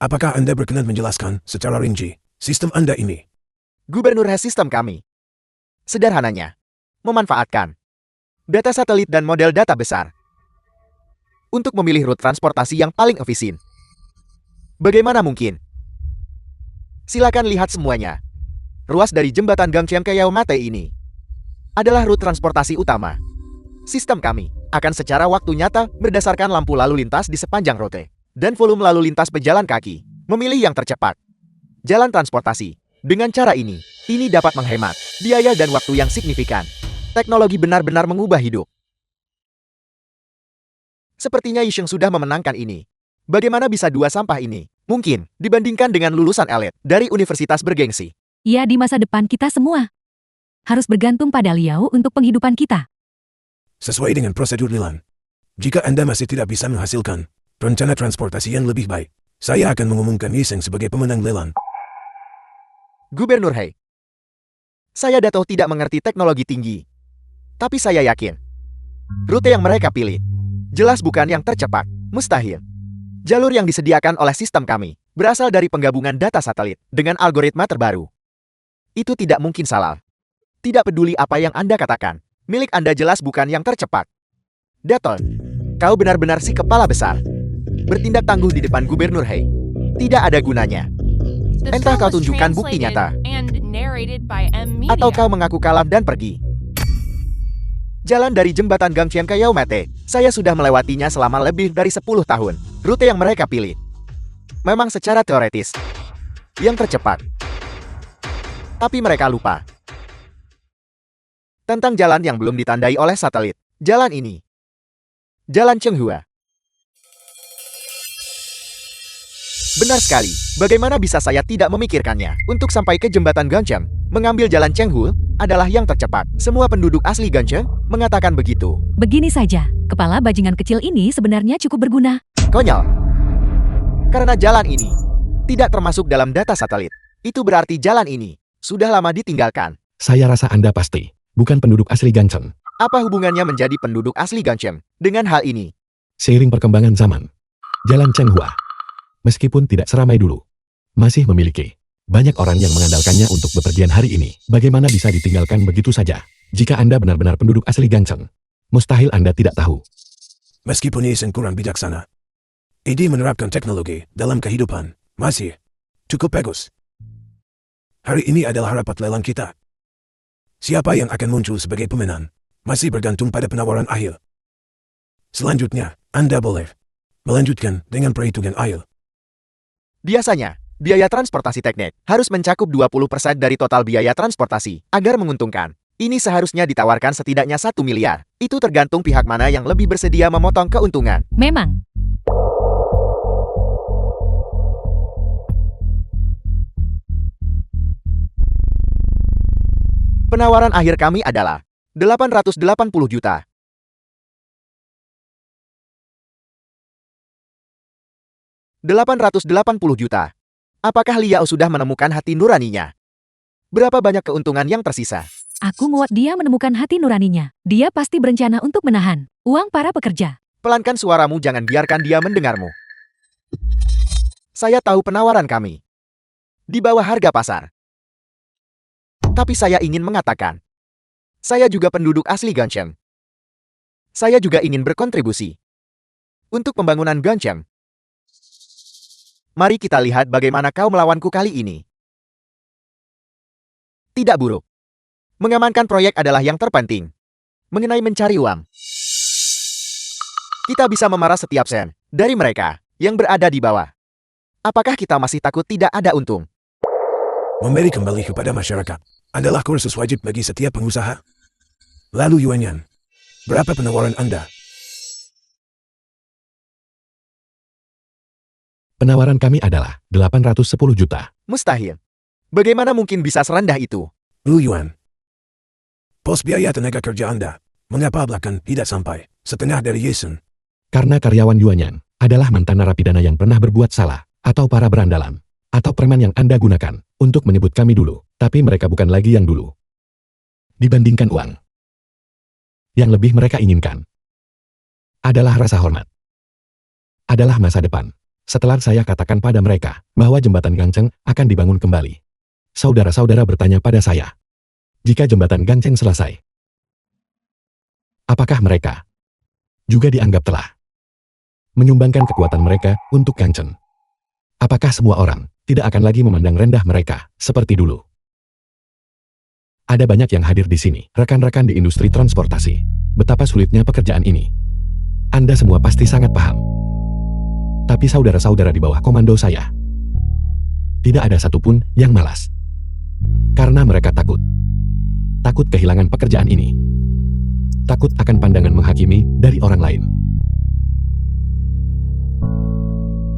Apakah Anda berkenan menjelaskan secara rinci sistem Anda ini? Gubernur sistem kami, sederhananya, memanfaatkan data satelit dan model data besar untuk memilih rute transportasi yang paling efisien. Bagaimana mungkin? Silakan lihat semuanya. Ruas dari jembatan Gangcheon ke Yaomate ini adalah rute transportasi utama. Sistem kami akan secara waktu nyata berdasarkan lampu lalu lintas di sepanjang rute dan volume lalu lintas pejalan kaki, memilih yang tercepat. Jalan transportasi. Dengan cara ini dapat menghemat biaya dan waktu yang signifikan. Teknologi benar-benar mengubah hidup. Sepertinya Yisheng sudah memenangkan ini. Bagaimana bisa dua sampah ini mungkin dibandingkan dengan lulusan elit dari universitas bergengsi? Ya, di masa depan kita semua harus bergantung pada Liao untuk penghidupan kita. Sesuai dengan prosedur lelang, jika Anda masih tidak bisa menghasilkan rencana transportasi yang lebih baik, saya akan mengumumkan Yisheng sebagai pemenang lelang. Gubernur Hei, saya Dato tidak mengerti teknologi tinggi. Tapi saya yakin, rute yang mereka pilih jelas bukan yang tercepat, mustahil. Jalur yang disediakan oleh sistem kami berasal dari penggabungan data satelit dengan algoritma terbaru. Itu tidak mungkin salah. Tidak peduli apa yang Anda katakan, milik Anda jelas bukan yang tercepat. Dato, kau benar-benar si kepala besar. Bertindak tangguh di depan Gubernur Hei tidak ada gunanya. The Entah film kau was tunjukkan bukti translated nyata, and narrated by M Media. atau kau mengaku kalah dan pergi. Jalan dari jembatan Gangcheon ke Yaomate, saya sudah melewatinya selama lebih dari 10 tahun. Rute yang mereka pilih memang secara teoretis yang tercepat. Tapi mereka lupa tentang jalan yang belum ditandai oleh satelit. Jalan ini, Jalan Chenghua. Benar sekali. Bagaimana bisa saya tidak memikirkannya? Untuk sampai ke jembatan Gangcheon, mengambil jalan Chenghua adalah yang tercepat. Semua penduduk asli Gangcheon mengatakan begitu. Begini saja, kepala bajingan kecil ini sebenarnya cukup berguna. Konyol. Karena jalan ini tidak termasuk dalam data satelit. Itu berarti jalan ini sudah lama ditinggalkan. Saya rasa Anda pasti bukan penduduk asli Gangcheon. Apa hubungannya menjadi penduduk asli Gangcheon dengan hal ini? Seiring perkembangan zaman, Jalan Chenghua, meskipun tidak seramai dulu, masih memiliki banyak orang yang mengandalkannya untuk bepergian hari ini. Bagaimana bisa ditinggalkan begitu saja? Jika Anda benar-benar penduduk asli Gangcheon, mustahil Anda tidak tahu. Meskipun Yisheng kurang bijaksana, ide menerapkan teknologi dalam kehidupan masih cukup bagus. Hari ini adalah rapat lelang kita. Siapa yang akan muncul sebagai pemenang masih bergantung pada penawaran akhir. Selanjutnya, Anda boleh melanjutkan dengan perhitungan akhir. Biasanya, biaya transportasi teknik harus mencakup 20% dari total biaya transportasi agar menguntungkan. Ini seharusnya ditawarkan setidaknya 1 miliar. Itu tergantung pihak mana yang lebih bersedia memotong keuntungan. Memang. Penawaran akhir kami adalah 880 juta. 880 juta. Apakah Liao sudah menemukan hati nuraninya? Berapa banyak keuntungan yang tersisa? Aku muat dia menemukan hati nuraninya. Dia pasti berencana untuk menahan uang para pekerja. Pelankan suaramu, jangan biarkan dia mendengarmu. Saya tahu penawaran kami di bawah harga pasar. Tapi saya ingin mengatakan, saya juga penduduk asli Ganchen. Saya juga ingin berkontribusi untuk pembangunan Ganchen. Mari kita lihat bagaimana kau melawanku kali ini. Tidak buruk. Mengamankan proyek adalah yang terpenting. Mengenai mencari uang, kita bisa memarah setiap sen dari mereka yang berada di bawah. Apakah kita masih takut tidak ada untung? Memberi kembali kepada masyarakat adalah kursus wajib bagi setiap pengusaha. Lalu Yuanyan, berapa penawaran Anda? Penawaran kami adalah 810 juta. Mustahil. Bagaimana mungkin bisa serendah itu? Lu Yuan, pos biaya tenaga kerja Anda, mengapa bahkan tidak sampai setengah dari Yesen? Karena karyawan Yuanyan adalah mantan narapidana yang pernah berbuat salah, atau para berandalan, atau preman yang Anda gunakan untuk menyebut kami dulu, tapi mereka bukan lagi yang dulu. Dibandingkan uang, yang lebih mereka inginkan adalah rasa hormat, adalah masa depan. Setelah saya katakan pada mereka bahwa jembatan Gangcheng akan dibangun kembali, saudara-saudara bertanya pada saya, jika jembatan Gangcheng selesai, apakah mereka juga dianggap telah menyumbangkan kekuatan mereka untuk Gangcheng? Apakah semua orang tidak akan lagi memandang rendah mereka seperti dulu? Ada banyak yang hadir di sini, rekan-rekan di industri transportasi. Betapa sulitnya pekerjaan ini. Anda semua pasti sangat paham. Tapi saudara-saudara di bawah komando saya, tidak ada satupun yang malas. Karena mereka takut. Takut kehilangan pekerjaan ini. Takut akan pandangan menghakimi dari orang lain.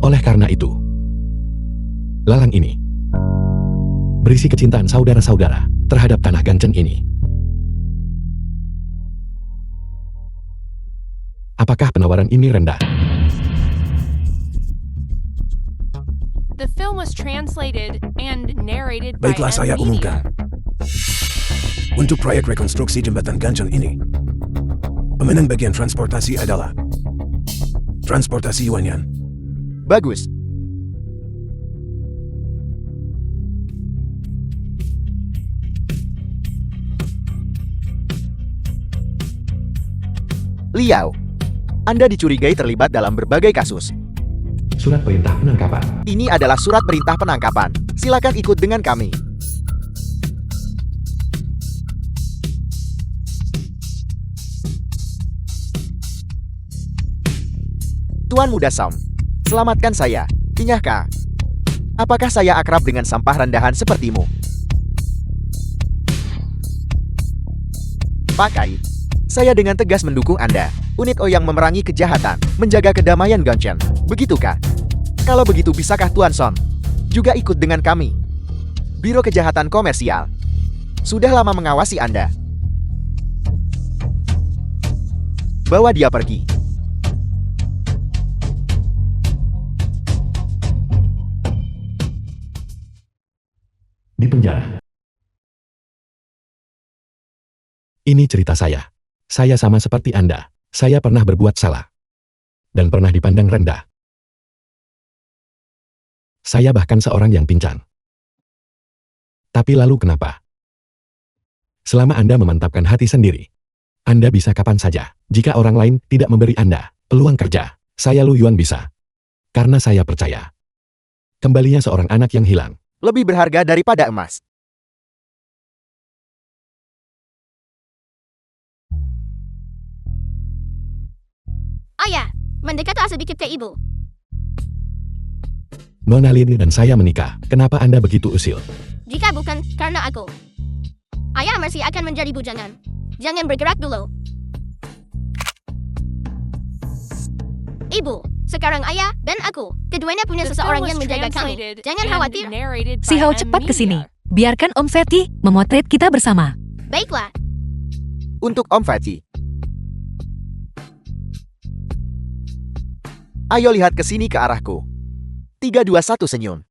Oleh karena itu, lalang ini berisi kecintaan saudara-saudara terhadap tanah Gangcheng ini. Apakah penawaran ini rendah? The film was translated and narrated by Baiklah, saya M umumkan. Media. Untuk proyek rekonstruksi jembatan Gangcheng ini, pemenang bagian transportasi adalah transportasi Yuanyan. Bagus. Liao, Anda dicurigai terlibat dalam berbagai kasus. Surat perintah penangkapan. Ini adalah surat perintah penangkapan. Silakan ikut dengan kami. Tuan Muda Som, selamatkan saya. Inyahkah? Apakah saya akrab dengan sampah rendahan sepertimu? Pakai. Saya dengan tegas mendukung Anda. Unit O yang memerangi kejahatan, menjaga kedamaian Gangcheng. Begitukah? Kalau begitu, bisakah Tuan Son juga ikut dengan kami? Biro Kejahatan Komersial sudah lama mengawasi Anda. Bawa dia pergi. Di penjara. Ini cerita saya. Saya sama seperti Anda. Saya pernah berbuat salah. Dan pernah dipandang rendah. Saya bahkan seorang yang pincang. Tapi lalu kenapa? Selama Anda memantapkan hati sendiri, Anda bisa kapan saja. Jika orang lain tidak memberi Anda peluang kerja, saya Lu Yuan bisa. Karena saya percaya. Kembalinya seorang anak yang hilang Lebih berharga daripada emas. Ayah, mendekatlah sedikit ke ibu. Nona Lin dan saya menikah. Kenapa Anda begitu usil? Jika bukan karena aku, ayah masih akan menjadi bujangan. Jangan bergerak dulu. Ibu, sekarang ayah dan aku, keduanya punya The film seseorang was yang menjaga kami. translated Jangan and khawatir. narrated Si by Hao cepat ke sini. Amelia. Biarkan Om Fatty memotret kita bersama. Baiklah, Untuk Om Fatty. Ayo lihat ke sini ke arahku. 3, 2, 1 senyum.